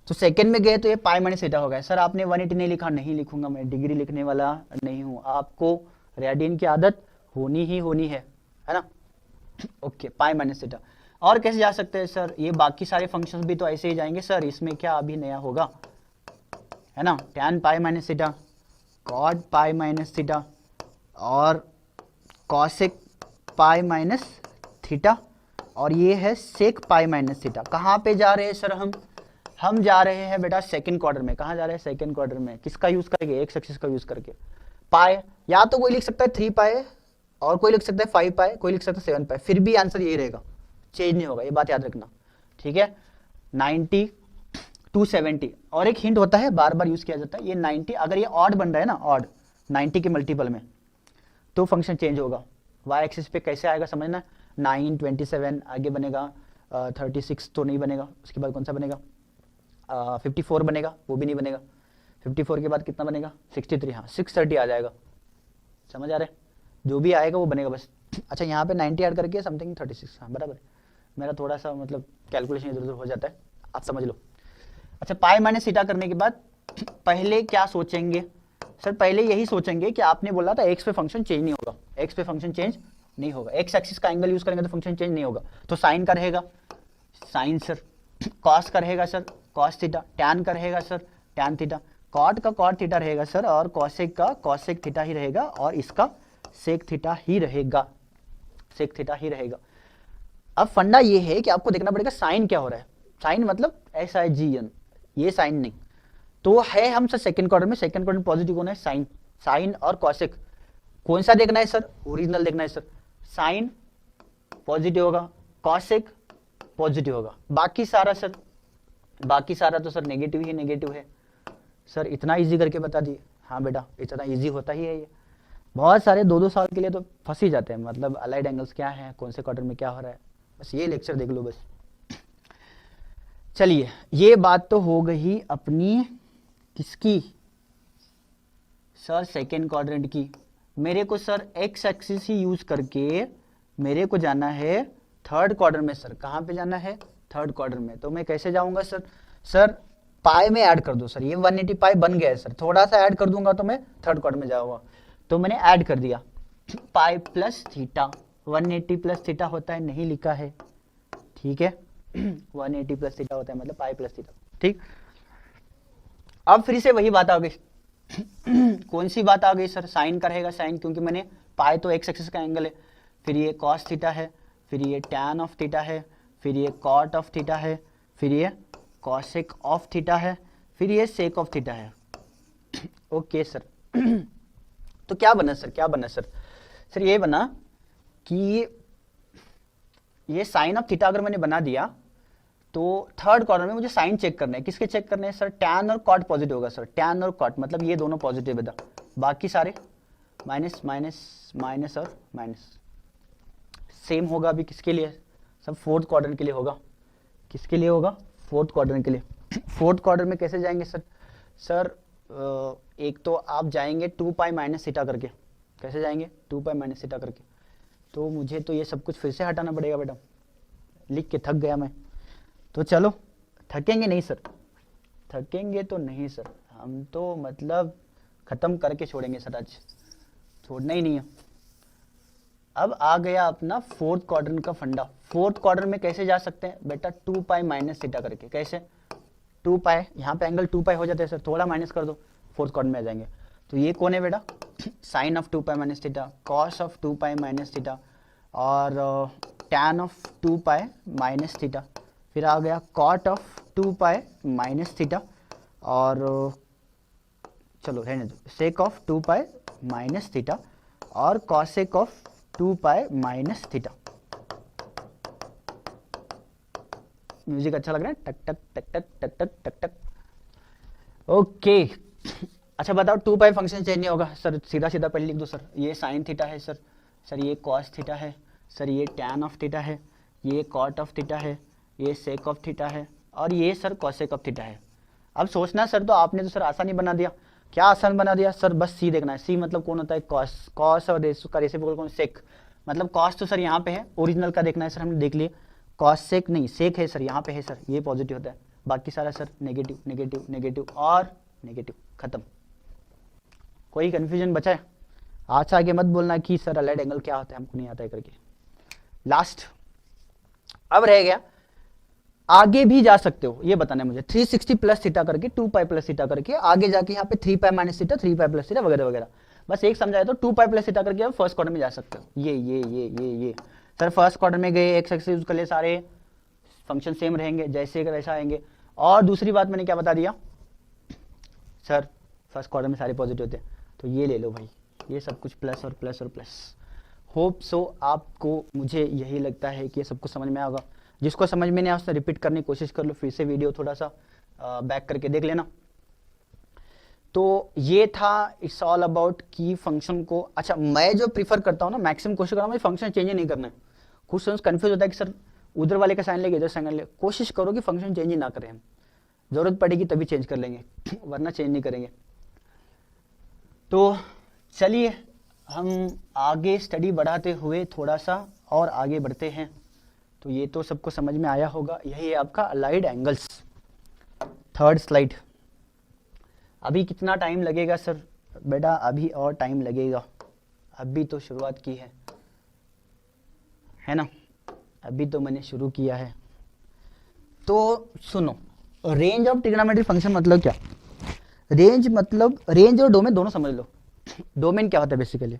तो सेकंड में गए तो ये पाई माइनस थीटा हो गया सर। आपने 180 नहीं लिखा, नहीं लिखूंगा मैं, डिग्री लिखने वाला नहीं हूं। आपको रेडियन की आदत होनी ही होनी है ना। ओके, पाई माइनस थीटा। और कैसे जा सकते हैं सर? ये बाकी सारे फंक्शंस भी तो ऐसे ही जाएंगे सर। इसमें क्या अभी नया होगा, है ना। Tan pi minus theta, cot pi minus theta और कॉसेक पाई माइनस थीटा, और ये है सेक पाई माइनस थीटा। कहाँ पे जा रहे हैं सर? हम जा रहे हैं बेटा सेकंड क्वार्टर में। कहाँ जा रहे हैं? सेकंड क्वार्टर में। किसका यूज करेंगे? एक्स एक्सिस का यूज करके। पाई या तो कोई लिख सकता है 3π, और कोई लिख सकता है 5π, कोई लिख सकता है 7π, फिर भी आंसर यही रहेगा, चेंज नहीं होगा, ये बात याद रखना, ठीक है। 90 to 70। और एक हिंट होता है, बार बार यूज किया जाता है, ये 90 अगर ये ऑड बन रहा है ना, ऑड 90 के मल्टीपल में, तो फंक्शन चेंज होगा। वाई एक्सिस पे कैसे आएगा समझना। 9 27 आगे बनेगा, 36 तो नहीं बनेगा, उसके बाद कौन सा बनेगा? 54 बनेगा, वो भी नहीं बनेगा। 54 के बाद कितना बनेगा? 63, हाँ 630 आ जाएगा। समझ आ रहा है? जो भी आएगा वो बनेगा बस। अच्छा यहाँ पे 90 ऐड करके समथिंग 36, हाँ बराबर है। मेरा थोड़ा सा मतलब कैलकुलेशन इधर उधर हो जाता है, आप समझ लो। अच्छा, पाई माइनस थीटा करने के बाद पहले क्या सोचेंगे सर? पहले यही सोचेंगे कि आपने बोला था एक्स पे फंक्शन चेंज नहीं होगा, एक्स पे फंक्शन चेंज नहीं होगा। एक्स एक्सिस का एंगल यूज करेंगे तो फंक्शन चेंज नहीं होगा, तो साइन का रहेगा साइन सर, कॉस का रहेगा सर कॉस थीटा, टैन का रहेगा सर टैन थीटा, कॉट का कॉट थीटा रहेगा सर, और कॉसेक का कॉसेक थीटा ही रहेगा, और इसका सेक थीटा ही रहेगा, सेक थीटा ही रहेगा। अब फंडा ये है कि आपको देखना पड़ेगा साइन क्या हो रहा है। साइन मतलब SIGN, ये साइन नहीं तो है। हम सर सेकंड क्वार्टर में, सेकंड क्वार्टर में पॉजिटिव कौन है? साइन। साइन और कॉसेक कौन सा देखना है सर? ओरिजिनल देखना है सर। साइन पॉजिटिव होगा, कॉसेक पॉजिटिव होगा, बाकी सारा सर, बाकी सारा तो सर नेगेटिव ही नेगेटिव है। सर इतना इजी करके बता दिए। हाँ बेटा, इतना इजी होता ही है ये। बहुत सारे 2-2 साल के लिए तो फंस ही जाते हैं, मतलब अलाइड एंगल्स क्या है, कौन से क्वार्टर में क्या हो रहा है, बस ये लेक्चर देख लो बस। चलिए, ये बात तो हो गई अपनी किसकी सर? सेकेंड क्वाड्रेंट की। मेरे को सर एक्स एक्सिस ही यूज करके मेरे को जाना है थर्ड क्वार्टर में सर। कहाँ पे जाना है? थर्ड क्वार्टर में। तो मैं कैसे जाऊंगा सर? सर पाई में ऐड कर दो सर, ये 180 पाई बन गया है सर, थोड़ा सा ऐड कर दूंगा तो मैं थर्ड क्वाड्रेंट में जाऊंगा, तो मैंने ऐड कर दिया pi plus theta, 180 plus theta होता है, नहीं लिखा है, ठीक है 180 प्लस थीटा होता है मतलब पाई प्लस थीटा, ठीक। अब फिर से वही बात आ गई कौन सी बात आ गई सर, साइन का रहेगा साइन, क्योंकि मैंने पाई तो एक्स एक्सिस का एंगल है, फिर ये कॉस थीटा है, फिर ये टैन ऑफ थीटा है, फिर ये कॉट ऑफ थीटा है, फिर ये कॉसेक ऑफ थीटा है, फिर ये सेक ऑफ थीटा है। ओके सर तो क्या बना सर, क्या बना सर, सर ये बना कि ये साइन ऑफ थीटा अगर मैंने बना दिया तो थर्ड क्वाड्रेंट में मुझे साइन चेक करना है, किसके चेक करने हैं सर, टैन और कॉट पॉजिटिव होगा सर, टैन और कॉट मतलब ये दोनों पॉजिटिव है, बाकी सारे माइनस माइनस माइनस और माइनस। सेम होगा अभी किसके लिए, सब फोर्थ क्वाड्रेंट के लिए होगा, किसके लिए होगा, फोर्थ क्वाड्रेंट के लिए। फोर्थ क्वाड्रेंट में कैसे जाएंगे सर, सर एक तो आप जाएंगे 2 पाई माइनस थीटा करके, कैसे जाएंगे 2 पाई माइनस थीटा करके, तो मुझे तो ये सब कुछ फिर से हटाना पड़ेगा बेटा, लिख के थक गया मैं, तो चलो थकेंगे नहीं सर, थकेंगे तो नहीं सर, हम तो मतलब खत्म करके छोड़ेंगे सर, आज छोड़ना ही नहीं है। अब आ गया अपना फोर्थ क्वाड्रेंट का फंडा, फोर्थ क्वाड्रेंट में कैसे जा सकते हैं बेटा, 2 पाई माइनस थीटा करके, कैसे 2 पाई, यहाँ पे एंगल 2 पाई हो जाता है सर, थोड़ा माइनस कर दो, फोर्थ क्वाड्रेंट में आ जाएंगे, तो ये कौन है बेटा, sine of 2 pi minus theta, cos of 2 pi minus theta और tan of 2 pi minus theta, फिर आ गया cot of 2 pi minus theta और चलो रहने दो, sec of 2 pi minus theta और cosec of 2 pi minus theta. Music अच्छा लग रहा है, टक टक टक टक टक टक टक टक। ओके अच्छा बताओ 2 पाई फंक्शन चेंज नहीं होगा सर, सीधा सीधा पहले लिख दो सर, ये साइन थीटा है सर, सर ये कॉस थीटा है सर, ये टैन ऑफ थीटा है, ये कॉट ऑफ थीटा है, ये सेक ऑफ थीटा है और ये सर कॉसेक ऑफ थीटा है। अब सोचना सर, तो आपने तो सर आसान ही बना दिया, क्या आसान बना दिया सर, बस सी देखना है, सी मतलब कौन होता है कॉस, कॉस और का रेसिप्रोकल कौन, सेक, मतलब कॉस तो सर यहाँ पे है, ओरिजिनल का देखना है सर, हमने देख लिए, कॉस सेक नहीं सेक है सर, यहाँ पे है सर, ये पॉजिटिव होता है, बाकी सारा सर नेगेटिव नेगेटिव नेगेटिव और नेगेटिव, खत्म। कोई कंफ्यूजन बचा है, आज से आगे मत बोलना कि सर अलाइड एंगल क्या होता है, हमको नहीं आता है करके। लास्ट अब रह गया, आगे भी जा सकते हो, ये बताना है मुझे, 360 प्लस थीटा करके 2 पाई प्लस थीटा करके आगे जाके यहाँ पे 3 पाई minus theta, 3 pi plus theta वगैरह वगैरह, बस एक समझाया तो 2 पाई प्लस थीटा करके आप फर्स्ट क्वाड्रेंट में जा सकते हो। ये सर फर्स्ट क्वाड्रेंट में गए, एक्स एक्सिस यूज कर ले, सारे फंक्शन सेम रहेंगे, जैसे वैसा आएंगे। और दूसरी बात मैंने क्या बता दिया सर, फर्स्ट क्वाड्रेंट में सारे पॉजिटिव होते हैं, तो ये ले लो भाई, ये सब कुछ प्लस और प्लस और प्लस। होप सो आपको, मुझे यही लगता है कि ये सब कुछ समझ में आएगा, जिसको समझ में नहीं आया उससे रिपीट करने की कोशिश कर लो, फिर से वीडियो थोड़ा सा बैक करके देख लेना। तो ये था इट्स ऑल अबाउट की फंक्शन को, अच्छा मैं जो प्रीफर करता हूँ ना, मैक्सिमम कोशिश करता हूँ फंक्शन चेंज नहीं करना है। कुछ स्टूडेंट्स कंफ्यूज होता है कि सर उधर वाले का साइन लेके इधर साइन ले, कोशिश करो कि फंक्शन चेंज ही ना करें, हम जरूरत पड़ेगी तभी चेंज कर लेंगे वरना चेंज नहीं करेंगे। तो चलिए हम आगे स्टडी बढ़ाते हुए थोड़ा सा और आगे बढ़ते हैं। तो ये तो सबको समझ में आया होगा, यही है आपका अलाइड एंगल्स, थर्ड स्लाइड। अभी कितना टाइम लगेगा सर, बेटा अभी और टाइम लगेगा, अभी तो शुरुआत की है ना, अभी तो मैंने शुरू किया है। तो सुनो, रेंज ऑफ ट्रिग्नोमेट्रिक फंक्शन मतलब क्या, रेंज मतलब रेंज और डोमेन दोनों समझ लो। डोमेन क्या होता है बेसिकली,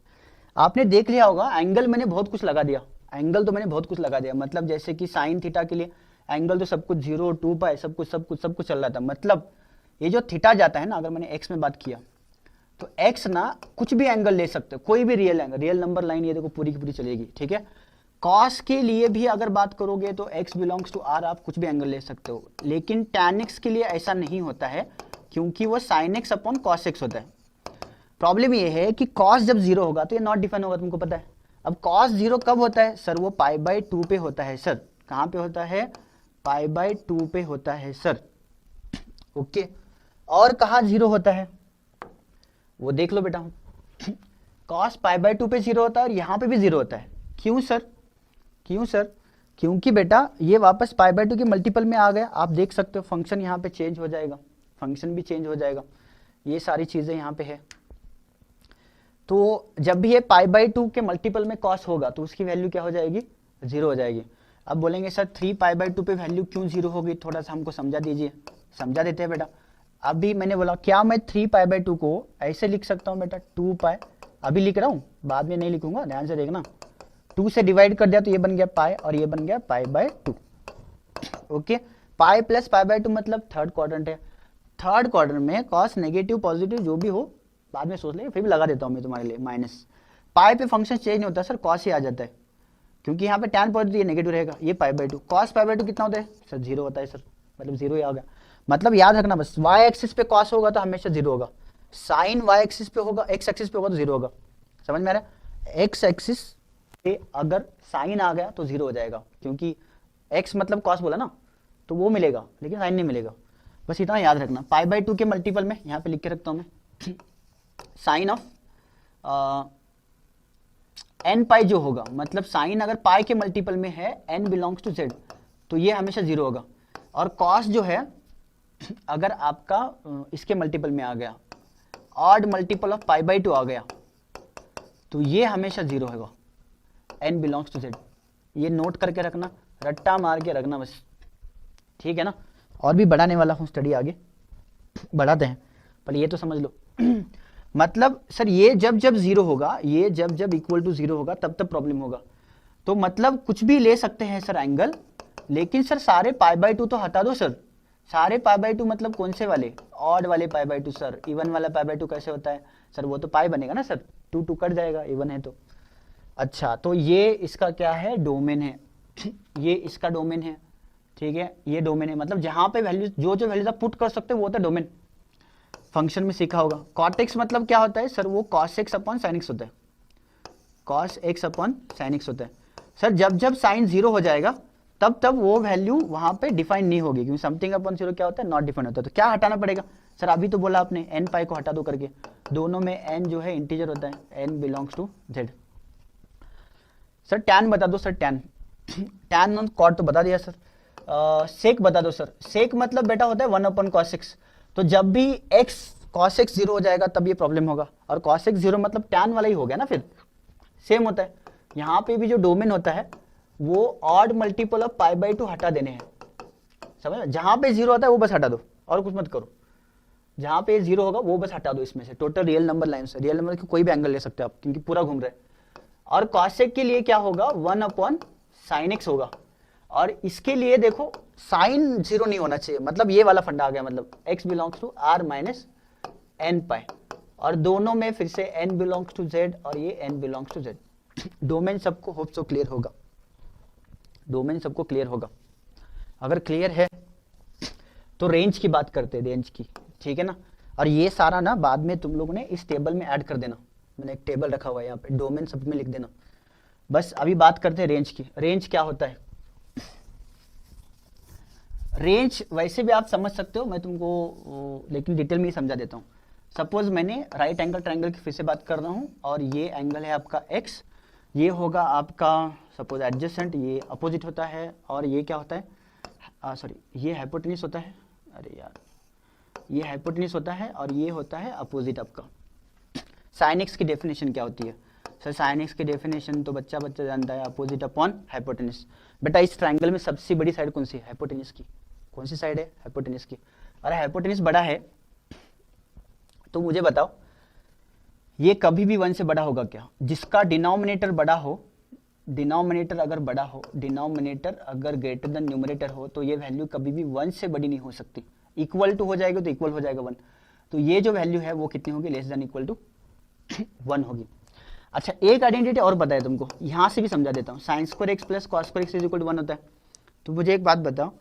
आपने देख लिया होगा, एंगल मैंने बहुत कुछ लगा दिया, एंगल तो मैंने बहुत कुछ लगा दिया, मतलब जैसे कि साइन थीटा के लिए एंगल तो सब कुछ 0 2 पाई सब कुछ चल रहा था। मतलब ये जो थीटा जाता है ना, अगर मैंने एक्स में बात किया तो एक्स ना कुछ भी एंगल ले सकते हो, कोई भी real angle, real number line ये देखो पूरी की पूरी चलेगी, ठीक है। कॉस के लिए भी अगर बात करोगे तो एक्स बिलोंग्स टू आर, आप कुछ भी एंगल ले सकते हो, लेकिन tan x के लिए ऐसा नहीं होता है, क्योंकि वो sin x upon cos x होता है। प्रॉब्लम ये है कि cos जब 0 होगा तो ये नॉट डिफाइन होगा, तुमको पता है। अब cos 0 कब होता है सर, वो π/2 पे होता है सर, कहाँ पे होता है, π/2 पे होता है सर, ओके। और कहाँ 0 होता है वो देख लो बेटा, cos π/2 पे 0 होता है और यहाँ पे भी 0 होता है। क्यों सर, क्यों सर, क्योंकि बेटा ये वापस π/2 के मल्टीपल में आ गया, आप देख सकते हो फंक्शन यहाँ पे चेंज हो जाएगा, फंक्शन भी चेंज हो जाएगा, ये सारी चीज़ें यहाँ पे है। तो जब भी ये π/2 के मल्टीपल में कॉस होगा तो उसकी वैल्यू क्या हो जाएगी, 0 हो जाएगी। अब बोलेंगे सर 3π/2 पे वैल्यू क्यों 0 होगी, थोड़ा सा हमको समझा दीजिए। समझा देते हैं बेटा। अभी मैंने बोला क्या मैं 3π/2 को ऐसे लिख सकता हूँ बेटा 2π, अभी लिख रहा हूँ, बाद में नहीं लिखूंगा, ध्यान से देखना। 2 से डिवाइड कर दिया तो ये बन गया पाई और ये बन गया π/2। ओके, पाई प्लस π/2 मतलब थर्ड क्वाड्रेंट है। थर्ड क्वाड्रेंट में कॉस नेगेटिव पॉजिटिव जो भी हो बाद में सोच लेंगे, फिर भी लगा देता हूँ मैं तुम्हारे लिए माइनस। पाई पे फंक्शन चेंज नहीं होता सर, कॉस ही आ जाता है, क्योंकि यहाँ पे tan पॉजिटिव ये नेगेटिव रहेगा, ये π/2। कॉस π/2 कितना होता है सर, 0 होता है सर, मतलब 0 ही आ गया। मतलब याद रखना बस, y एक्सिस पे कॉस होगा तो हमेशा 0 होगा, साइन y एक्सिस पे होगा, x एक्सिस पे होगा तो 0 होगा। समझ में आ रहा है, x एक्सिस पे अगर साइन आ गया तो 0 हो जाएगा, क्योंकि x मतलब कॉस बोला ना, तो वो मिलेगा लेकिन साइन नहीं मिलेगा। बस इतना याद रखना। π/2 के मल्टीपल में यहाँ पे लिख के रखता हूँ मैं, साइन ऑफ n पाई जो होगा, मतलब साइन अगर पाई के मल्टीपल में है n बिलोंग्स टू z तो ये हमेशा 0 होगा। और कॉस जो है अगर आपका इसके मल्टीपल में आ गया, ऑड मल्टीपल ऑफ π/2 आ गया तो ये हमेशा 0 होगा, n बिलोंग्स टू z। ये नोट करके रखना, रट्टा मार के रखना बस, ठीक है ना। और भी बढ़ाने वाला हूँ स्टडी, आगे बढ़ाते हैं, पर ये तो समझ लो। मतलब सर ये जब जब 0 होगा, ये जब जब इक्वल टू 0 होगा तब तब प्रॉब्लम होगा। तो मतलब कुछ भी ले सकते हैं सर एंगल, लेकिन सर सारे π/2 तो हटा दो सर। सारे π/2 मतलब कौन से वाले, ऑड वाले π/2 सर। इवन वाला π/2 कैसे होता है सर, वो तो पाई बनेगा ना सर, 2 2 कट जाएगा, इवन है तो। अच्छा, तो ये इसका क्या है, डोमेन है, ये इसका डोमेन है, ठीक है, ये डोमेन है। मतलब जहां पे वैल्यू जो वैल्यूज आप पुट कर सकते हो वो होता है डोमेन। फंक्शन में सीखा होगा। cot x मतलब क्या होता है सर, वो cos x upon sin x होता है, cos x upon sin x होता है सर। जब जब साइन 0 हो जाएगा तब तब वो वैल्यू वहां पे डिफाइन नहीं होगी, क्योंकि समथिंग अपॉन 0 क्या होता है, नॉट डिफाइन होता है। तो क्या हटाना पड़ेगा सर, अभी तो बोला आपने n पाई को हटा दो करके, दोनों में n जो है इंटीजर होता है, n belongs to z। Sir tan बता दो सर, tan और cot तो बता दिया सर। सेक बता दो सर, सेक मतलब बेटा होता है 1 अपॉन cos x। तो जब भी x cos x 0 हो जाएगा तब ये प्रॉब्लम होगा, और cos x 0 मतलब tan वाला ही हो गया ना, फिर सेम होता है। यहाँ पे भी जो डोमेन होता है वो ऑड मल्टीपल ऑफ π/2 हटा देने हैं, समझ। जहाँ पे 0 होता है वो बस हटा दो, और कुछ मत करो। जहाँ पे 0 होगा वो बस हटा दो इसमें से, टोटल रियल नंबर लाइन से। रियल नंबर की कोई भी एंगल ले सकते हो आप, क्योंकि पूरा घूम रहा है। और cos x के लिए क्या होगा, 1 अपॉन sin x होगा। और इसके लिए देखो साइन 0 नहीं होना चाहिए, मतलब ये वाला फंडा आ गया, मतलब x belongs to r minus n pi, और दोनों में फिर से n बिलोंग्स टू z और ये n belongs to z। Domain सबको होप सो क्लियर होगा, डोमेन सबको क्लियर होगा। अगर क्लियर है तो रेंज की बात करते हैं, रेंज की, ठीक है ना। और ये सारा ना बाद में तुम लोगों ने इस टेबल में ऐड कर देना, मैंने एक टेबल रखा हुआ है यहाँ पे, डोमेन सब में लिख देना। बस अभी बात करते हैं रेंज की। रेंज क्या होता है, रेंज वैसे भी आप समझ सकते हो, मैं तुमको लेकिन डिटेल में ही समझा देता हूँ। सपोज मैंने राइट एंगल ट्रायंगल की फिर से बात कर रहा हूँ, और ये एंगल है आपका x, ये होगा आपका सपोज एडजेसेंट, ये अपोजिट होता है, और ये क्या होता है, सॉरी ये हाइपोटेन्यूस होता है, अरे यार ये हाइपोटेन्यूस होता है, और ये होता है अपोजिट आपका। साइन एक्स की डेफिनेशन क्या होती है सर, साइन एक्स की डेफिनेशन तो बच्चा जानता है, अपोजिट अपॉन हाइपोटेन्यूस। बेटा इस ट्रायंगल में सबसे बड़ी साइड कौन सी है, हाइपोटेन्यूस की। कौन सी साइड है, हाइपोटेन्यूस की। अरे हाइपोटेन्यूस बड़ा है तो मुझे बताओ ये कभी भी 1 से बड़ा होगा क्या, जिसका डिनोमिनेटर बड़ा हो, डिनोमिनेटर अगर बड़ा हो, डिनोमिनेटर अगर ग्रेटर देन न्यूमरेटर हो, तो ये वैल्यू कभी भी 1 से बड़ी नहीं हो सकती। इक्वल टू हो जाएगी तो इक्वल हो जाएगा 1, तो ये जो वैल्यू है वो कितनी होगी, लेस देन इक्वल टू 1 होगी। अच्छा एक आइडेंटिटी और बताया तुमको, यहाँ से भी समझा देता हूँ। Sine square x plus cos square x is equal to 1 होता है। तो मुझे एक बात बताओ,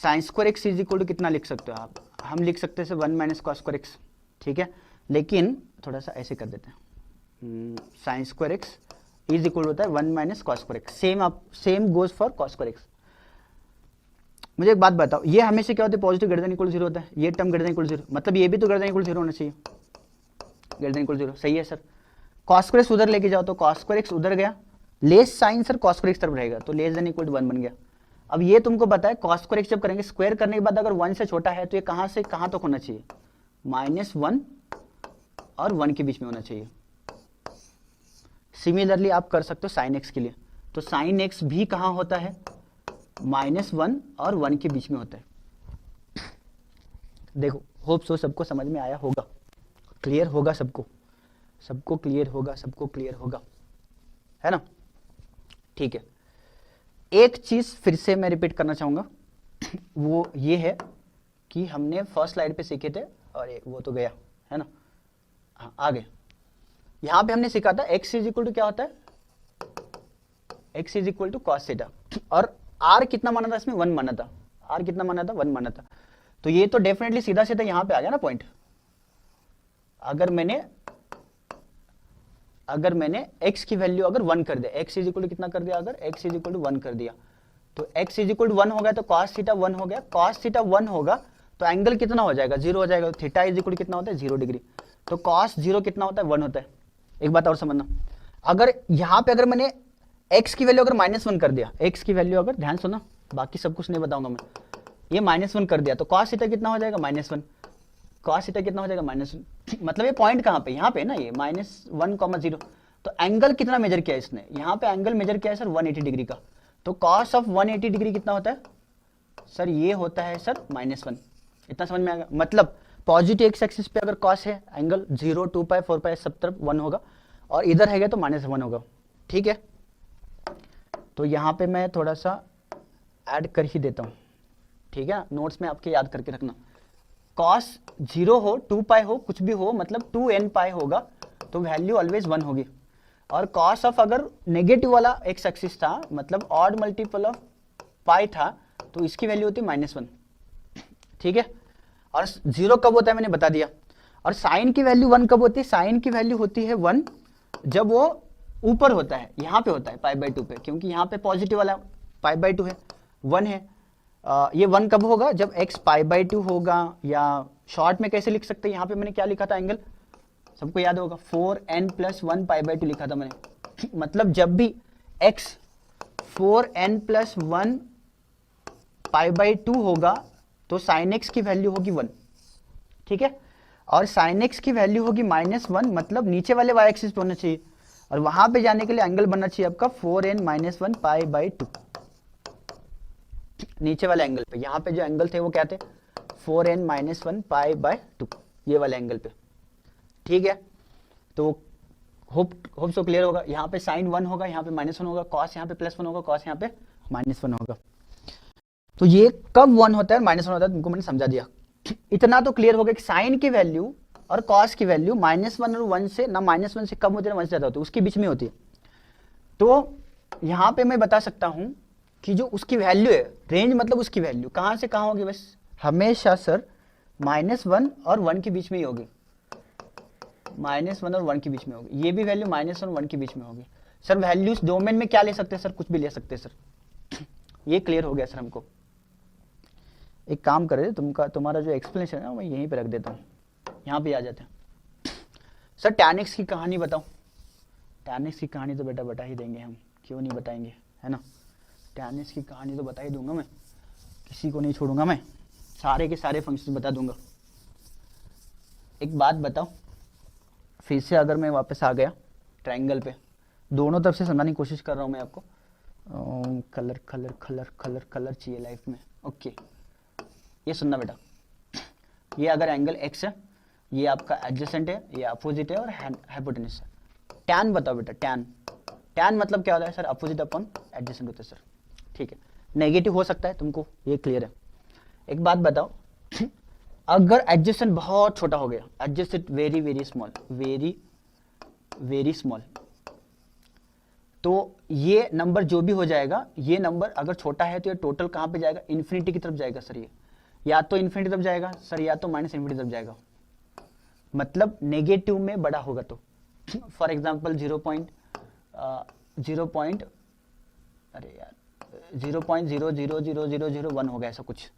sine square x is equal to कितना लिख सकते हो आप, हम लिख सकते हैं 1 माइनस कॉस स्क्वायर एक्स, ठीक है। लेकिन थोड़ा सा ऐसे कर देते हैं, sign square x is equal होता है 1 minus cos square x, same goes for cos square x. मुझे एक बात बताओ, ये हमेशा क्या होता है, पॉजिटिव ग्रेटर देन इक्वल 0 होता है, ये टर्म ग्रेटर देन इक्वल 0, मतलब ये भी तो ग्रेटर देन इक्वल 0 होना चाहिए, ग्रेटर देन इक्वल 0, सही है सर। कॉस स्क्वायर एक्स उधर लेके जाओ तो कॉस स्क्वायर एक्स उधर गया, less sine sir cos square x तरफ रहेगा, तो लेस देन इक्वल टू 1 बन गया। अब ये तुमको पता है कॉस स्क्वायर जब करेंगे, स्क्वायर करने के बाद अगर 1 से छोटा है तो ये कहाँ से कहाँ तक होना चाहिए, -1 और 1 के बीच में होना चाहिए। सिमिलरली आप कर सकते हो साइन एक्स के लिए, तो साइन एक्स भी कहाँ होता है, -1 और 1 के बीच में होता है। देखो होप सो सबको समझ में आया होगा, क्लियर होगा सबको, सबको क्लियर होगा, सबको क्लियर होगा, है ना। ठीक है, एक चीज फिर से मैं रिपीट करना चाहूंगा, वो ये है कि हमने फर्स्ट स्लाइड पे सीखे थे और वो तो गया है ना, हाँ आगे यहां पे हमने सीखा था x इज इक्वल टू क्या होता है, x is equal to cos theta, और r कितना माना था इसमें, 1 माना था, r कितना माना था, 1 माना था। तो ये तो डेफिनेटली सीधा सीधा यहां पे आ गया ना पॉइंट। अगर मैंने x की वैल्यू अगर 1 कर दिया, x इज इक्वल टू कितना कर दिया, अगर x इज इक्वल टू 1 कर दिया तो x इज इक्वल टू 1 हो गया, तो cos थीटा 1 हो गया, cos थीटा 1 होगा तो एंगल कितना हो जाएगा, 0 हो जाएगा। थीटा इज इक्वल टू कितना होता है, 0 डिग्री, तो cos 0 कितना होता है, 1 होता है। एक बात और समझना, अगर यहाँ पे अगर मैंने x की वैल्यू अगर -1 कर दिया, x की वैल्यू अगर, ध्यान सुना बाकी सब कुछ नहीं बताऊंगा मैं, ये -1 कर दिया तो cos थीटा कितना हो जाएगा, -1, cos थीटा कितना हो जाएगा, -1। मतलब ये पॉइंट कहाँ पे, यहाँ पे ना, ये -1, 0, तो एंगल कितना मेजर किया इसने, यहाँ पे एंगल मेजर किया है सर 180 डिग्री का, तो cos ऑफ 180 डिग्री कितना होता है सर, ये होता है सर -1। इतना समझ में आएगा, मतलब पॉजिटिव एक्स एक्सिस पे अगर cos है एंगल 0, 2π, 4π सब तरफ 1 होगा, और इधर है तो -1 होगा। ठीक है, तो यहाँ पे मैं थोड़ा सा ऐड कर ही देता हूँ, ठीक है, नोट्स में आपके याद करके रखना, cos 0 हो, 2π हो, कुछ भी हो, मतलब 2nπ होगा तो वैल्यू ऑलवेज 1 होगी। और cos ऑफ अगर नेगेटिव वाला एक्स एक्सिस था, मतलब ऑड मल्टीपल ऑफ पाई था, तो इसकी वैल्यू होती है -1। ठीक है, और 0 कब होता है मैंने बता दिया। और साइन की वैल्यू 1 कब होती है, साइन की वैल्यू होती है 1 जब वो ऊपर होता है, यहाँ पे होता है π/2 पे, क्योंकि यहाँ पे पॉजिटिव वाला π/2 है, 1 है। ये 1 कब होगा, जब x π/2 होगा, या शॉर्ट में कैसे लिख सकते हैं, यहाँ पे मैंने क्या लिखा था एंगल, सबको याद होगा 4n+1 π/2 लिखा था मैंने। मतलब जब भी x 4n+1 π/2 होगा तो sin x की वैल्यू होगी 1। ठीक है, और sin x की वैल्यू होगी -1, मतलब नीचे वाले y एक्सिस पे होना चाहिए, और वहां पे जाने के लिए एंगल बनना चाहिए आपका 4n-1 π/2, नीचे वाले एंगल पे। यहाँ पे जो एंगल थे वो क्या थे, 4n-1 π/2, ये वाले एंगल पे। ठीक है, तो होप सो क्लियर होगा। यहाँ पे साइन 1 होगा, यहाँ पे -1 होगा, कॉस यहाँ पे +1 होगा, कॉस यहाँ पे -1 होगा। तो ये कब 1 होता है, -1 होता है, तुमको मैंने समझा दिया। इतना तो क्लियर हो गया कि साइन की वैल्यू और कॉस की वैल्यू -1 और 1 से ना, -1 से कम होती है ना 1 से ज्यादा होती है, उसके बीच में होती है। तो यहाँ पे मैं बता सकता हूँ कि जो उसकी वैल्यू है, रेंज मतलब उसकी वैल्यू कहाँ से कहाँ होगी, बस हमेशा सर -1 और 1 के बीच में ही होगी, -1 और 1 के बीच में होगी। ये भी वैल्यू -1 और 1 के बीच में होगी। सर वैल्यूज डोमेन में क्या ले सकते हैं सर, कुछ भी ले सकते हैं सर। ये क्लियर हो गया सर हमको। एक काम करे, तुम्हारा जो एक्सप्लेनेशन है ना मैं यहीं पे रख देता हूँ, यहाँ पे आ जाते हैं। सर tan x की कहानी बताओ। tan x की कहानी तो बेटा बता ही देंगे हम, क्यों नहीं बताएंगे, है ना। tan x की कहानी तो बता ही दूंगा मैं, किसी को नहीं छोड़ूंगा मैं, सारे के सारे फंक्शन बता दूंगा। एक बात बताओ, फिर से अगर मैं वापस आ गया ट्रायंगल पे, दोनों तरफ से समझाने की कोशिश कर रहा हूँ मैं आपको। Colour colour colour colour colour चाहिए लाइफ में। ओके, ये सुनना बेटा, ये अगर एंगल x है, ये आपका एडजेसेंट है, ये अपोजिट है और हाइपोटेन्यूस है। टैन बताओ बेटा, टैन मतलब क्या होता है सर, अपोजिट अपॉन एडजेसेंट होता है सर। ठीक है, नेगेटिव हो सकता है, तुमको ये क्लियर है। एक बात बताओ, अगर एडजेसेंट बहुत छोटा हो गया, adjacent very very small, very very small, तो ये नंबर जो भी हो जाएगा, ये नंबर अगर छोटा है तो ये टोटल कहाँ पे जाएगा, इन्फिनिटी की तरफ जाएगा सर। ये या तो इन्फिनिटी तरफ जाएगा सर, या तो -इन्फिनिटी तरफ जाएगा, मतलब नेगेटिव में बड़ा होगा। तो फॉर एग्जांपल 0.0000001 हो गया ऐसा कुछ।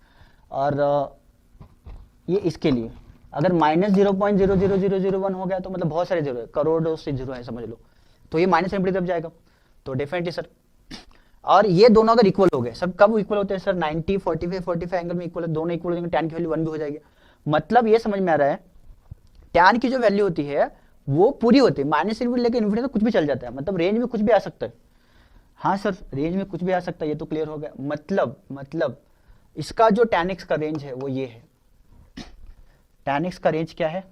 और ये इसके लिए अगर -0.00001 हो गया तो मतलब बहुत सारे जीरो है, करोड़ों से जीरो है समझ लो, तो ये -इन्फिनिटी तरफ जाएगा। तो डेफिनेटली सर और ये दोनों अगर इक्वल हो गए, सब कब इक्वल होते हैं सर, 90 45 45 एंगल में इक्वल है, दोनों इक्वल हो जाएंगे, टैन की वैल्यू 1 भी हो जाएगी। मतलब ये समझ में आ रहा है, टैन की जो वैल्यू होती है वो पूरी होती है, माइनस इन्फिनिटी लेके इन्फिनिटी तो कुछ भी चल जाता है, मतलब रेंज में कुछ भी आ सकता है। हाँ सर, रेंज में कुछ भी आ सकता है, ये तो क्लियर हो गया। मतलब इसका जो tan x का रेंज है वो ये है। tan x का रेंज क्या है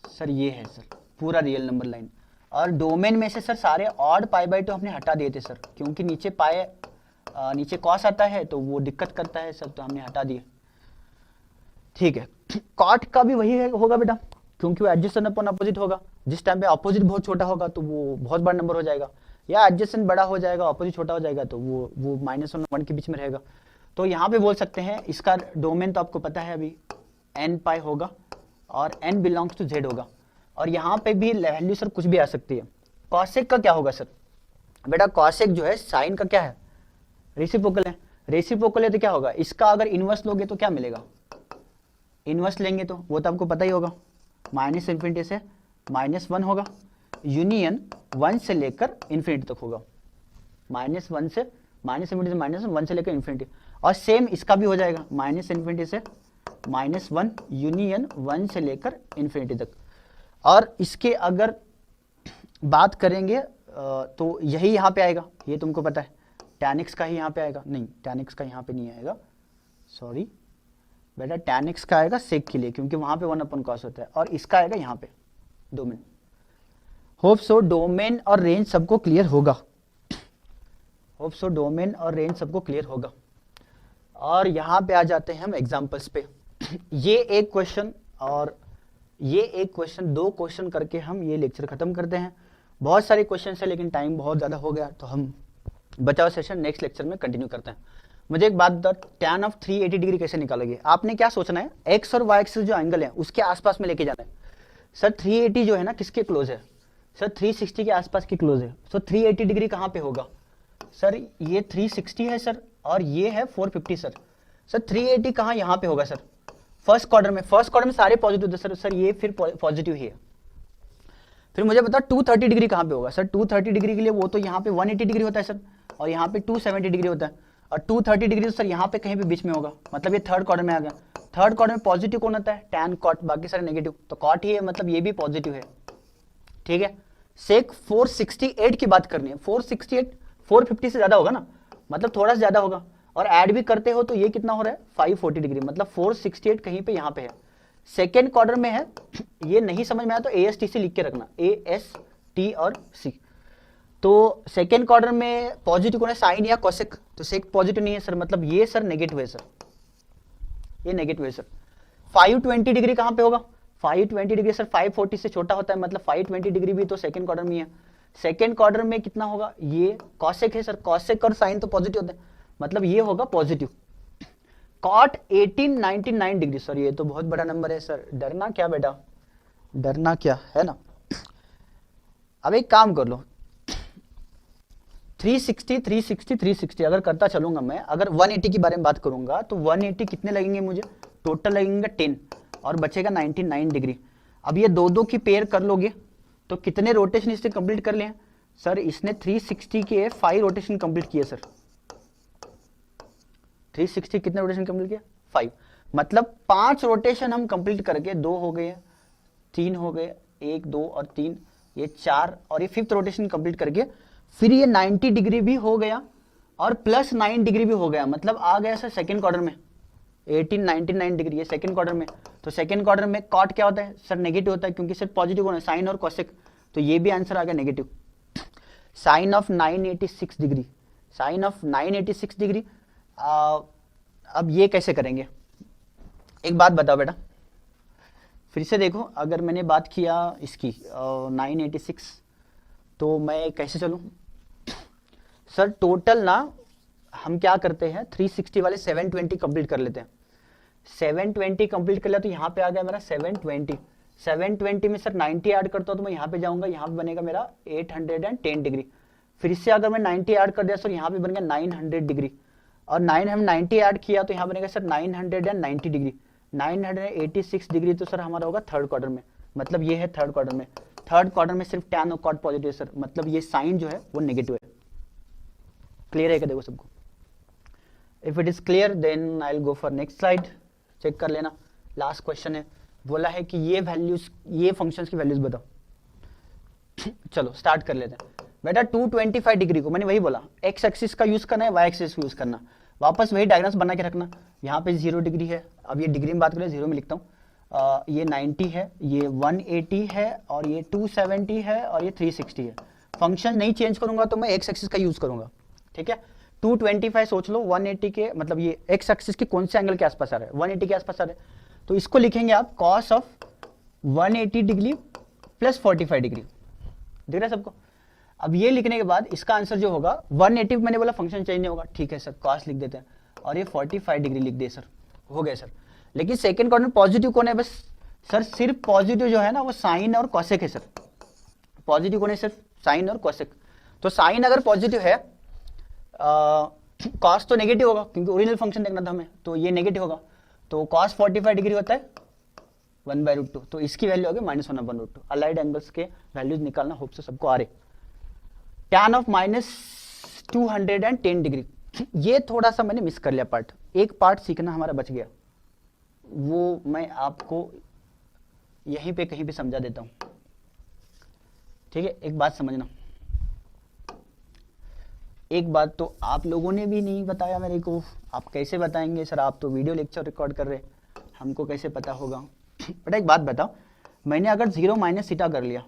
सर, ये है सर पूरा रियल नंबर लाइन। और डोमेन में से सर सारे ऑड π/2 हमने हटा दिए थे सर, क्योंकि नीचे नीचे कॉस आता है तो वो दिक्कत करता है सर, तो हमने हटा दिए। ठीक है, कॉट का भी वही होगा बेटा, क्योंकि वो एडजेसेंट अपॉन अपोजिट होगा। जिस टाइम पे अपोजिट बहुत छोटा होगा तो वो बहुत बड़ा नंबर हो जाएगा, या एडजेसेंट बड़ा हो जाएगा अपोजिट छोटा हो जाएगा तो वो -1 और 1 के बीच में रहेगा। तो यहाँ पे बोल सकते हैं इसका डोमेन तो आपको पता है अभी n π होगा और n बिलोंग्स टू z होगा। और यहाँ पे भी वैल्यू सर कुछ भी आ सकती है। कॉसेक का क्या होगा सर, बेटा कॉसेक जो है साइन का क्या है, रेसिप्रोकल है। रेसिप्रोकल है तो क्या होगा, इसका अगर इनवर्स लोगे तो क्या मिलेगा, इनवर्स लेंगे तो वो तो आपको पता ही होगा, -∞ से -1 होगा, यूनियन 1 से लेकर इन्फिनिटी तक होगा, -1 से -1 से लेकर इन्फिनिटी। और सेम इसका भी हो जाएगा, -∞ से -1 यूनियन 1 से लेकर इन्फिनिटी तक। और इसके अगर बात करेंगे तो यही यहाँ पे आएगा, ये तुमको पता है, tan x का ही यहाँ पे आएगा, नहीं tan x का यहाँ पे नहीं आएगा, सॉरी बेटा, tan x का आएगा सेक के लिए, क्योंकि वहाँ पे 1/cos होता है, और इसका आएगा यहाँ पे डोमेन। होप सो डोमेन और रेंज सबको क्लियर होगा, होप सो डोमेन और रेंज सबको क्लियर होगा। और यहाँ पे आ जाते हैं हम एग्जाम्पल्स पे। ये एक क्वेश्चन और ये एक क्वेश्चन, 2 क्वेश्चन करके हम ये लेक्चर खत्म करते हैं। बहुत सारे क्वेश्चन है लेकिन टाइम बहुत ज़्यादा हो गया, तो हम बचा हुआ सेशन नेक्स्ट लेक्चर में कंटिन्यू करते हैं। मुझे एक बात बता, tan ऑफ 380 डिग्री कैसे निकालोगे? आपने क्या सोचना है, एक्स और वाई एक्सिस जो एंगल है उसके आसपास में लेके जाना है। सर 380 जो है ना किसके क्लोज है, सर 360 के आसपास की क्लोज है। सो 380 डिग्री कहाँ पे होगा सर, ये 360 है सर, और ये है 450 सर। सर 380 कहाँ, यहाँ पे होगा सर, फर्स्ट क्वार्टर में। फर्स्ट क्वार्टर में सारे पॉजिटिव थे सर, सर ये फिर पॉजिटिव ही है। फिर मुझे बता 230 डिग्री कहाँ पे होगा सर, 230 डिग्री के लिए वो तो यहाँ पे 180 डिग्री होता है सर, और यहाँ पे 270 डिग्री होता है, और 230 डिग्री तो सर यहाँ पे कहीं भी बीच में होगा, मतलब ये थर्ड क्वार्टर में आ गया। थर्ड क्वार्टर में पॉजिटिव कौन होता है, टैन कॉट, बाकी सारे नेगेटिव, तो कॉट ही है, मतलब ये भी पॉजिटिव है। ठीक है, सेक 468 की बात करनी है, 468 450 से ज्यादा होगा ना, मतलब थोड़ा सा ज्यादा होगा, और ऐड भी करते हो तो ये कितना हो रहा है 540 डिग्री, मतलब 468 कहीं पे यहाँ पे है, सेकेंड क्वार्टर में है। ये नहीं समझ में आया तो AST से लिख के रखना, AST और C। तो सेकेंड क्वार्टर में पॉजिटिव कौन है, साइन या कोसेक, तो सेक पॉजिटिव नहीं है सर, मतलब ये सर नेगेटिव है सर, ये नेगेटिव है सर। 520 डिग्री कहाँ पे होगा, 520 डिग्री सर 540 से छोटा होता है, मतलब 520 डिग्री भी तो सेकेंड क्वार्टर में है। सेकेंड क्वार्टर में कितना होगा, ये कॉसेक है सर, कॉसेक और साइन तो पॉजिटिव होता है, मतलब ये होगा पॉजिटिव। कॉट 1899 डिग्री, सर ये तो बहुत बड़ा नंबर है सर, डरना क्या बेटा, डरना क्या है ना। अब एक काम कर लो, 360 360 360 अगर करता चलूंगा मैं, अगर 180 के बारे में बात करूंगा तो 180 कितने लगेंगे मुझे, टोटल लगेंगे 10 और बचेगा 99 डिग्री। अब ये दो दो की पेयर कर लोगे तो कितने रोटेशन इससे कंप्लीट कर लिए सर, इसने 360 के 5 रोटेशन कंप्लीट किए सर, 360 कितने रोटेशन कंप्लीट किया 5, मतलब 5 रोटेशन हम कंप्लीट करके, 2 हो गए, 3 हो गए, 1 2 और 3, ये 4, और ये 5th रोटेशन कंप्लीट करके फिर ये 90 डिग्री भी हो गया और प्लस 9 डिग्री भी हो गया, मतलब आ गया सर सेकेंड क्वार्टर में 1899 डिग्री, ये सेकेंड क्वार्टर में। तो सेकेंड क्वार्टर में कॉट क्या होता है सर, नेगेटिव होता है, क्योंकि सर पॉजिटिव होना है, साइन और कोसेक, तो ये भी आंसर आ गया negative. Sine of 986 degree, sine of 986 degree. अब ये कैसे करेंगे, एक बात बताओ बेटा, फिर से देखो, अगर मैंने बात किया इसकी 986, तो मैं कैसे चलूं सर, टोटल ना हम क्या करते हैं, 360 वाले 720 कंप्लीट कर लेते हैं, 720 कंप्लीट कर लिया तो यहाँ पे आ गया मेरा 720, 720 में सर 90 ऐड करता हूँ तो मैं यहाँ पे जाऊंगा, यहाँ पे बनेगा मेरा 810 डिग्री। फिर से अगर मैं 90 ऐड कर दिया सर, यहाँ पे बन गया 900 डिग्री, और 90 ऐड किया तो यहाँ बनेगा सर 990 डिग्री, 986 डिग्री तो सर हमारा होगा थर्ड क्वार्टर में, मतलब ये है थर्ड क्वार्टर में। थर्ड क्वार्टर में सिर्फ टैन और कॉट पॉजिटिव सर, मतलब ये साइन जो है वो नेगेटिव है। क्लियर है क्या देखो सबको? If it is clear then I will go for next slide, check कर लेना। लास्ट क्वेश्चन है, बोला है कि ये वैल्यूज, ये फंक्शंस की वैल्यूज बताओ। चलो स्टार्ट कर लेते हैं बेटा। 225 डिग्री को मैंने वही बोला, एक्स एक्सिस का यूज करना है, वाई एक्सिस का यूज करना, वापस वही डायग्राम्स बना के रखना। यहाँ पे 0 डिग्री है, अब ये डिग्री में बात करें 0 में लिखता हूँ, ये 90 है, ये 180 है, और ये 270 है, और ये 360 है। फंक्शन नहीं चेंज करूंगा तो मैं एक्स एक्सिस का यूज करूंगा, ठीक है। 225 सोच लो, 180 के मतलब ये एक्स एक्सिस के कौन से एंगल के आसपास आ रहा है, 180 के आसपास आ रहा है, तो इसको लिखेंगे आप cos of 180 degree plus 45 degree, दिख रहा है सबको? अब ये लिखने के बाद इसका आंसर जो होगा 180, मैंने बोला फंक्शन चेंज नहीं होगा, ठीक है सर, कॉस लिख देते हैं, और ये 45 डिग्री लिख दे सर, हो गया सर। लेकिन सेकंड क्वाड्रेंट पॉजिटिव कौन है? बस सर सिर्फ पॉजिटिव जो है ना वो साइन और कॉसेक है सर, पॉजिटिव कौन है? सिर्फ साइन और कॉसेक। तो साइन अगर पॉजिटिव है, कॉस तो नेगेटिव होगा क्योंकि ओरिजिनल फंक्शन देखना था हमें, तो ये नेगेटिव होगा, तो कॉस 45 डिग्री होता है 1/√2, तो इसकी वैल्यू होगी -1/√2। अलाइड एंगल्स के वैल्यूज निकालना, होप से सबको आ रहे। टैन ऑफ -210 डिग्री, ये थोड़ा सा मैंने मिस कर लिया पार्ट, एक पार्ट सीखना हमारा बच गया, वो मैं आपको यहीं पे कहीं पे समझा देता हूं, ठीक है। एक बात समझना, एक बात तो आप लोगों ने भी नहीं बताया मेरे को, आप कैसे बताएंगे सर, आप तो वीडियो लेक्चर रिकॉर्ड कर रहे, हमको कैसे पता होगा? बेटा एक बात बताओ, मैंने अगर 0 माइनस थीटा कर लिया,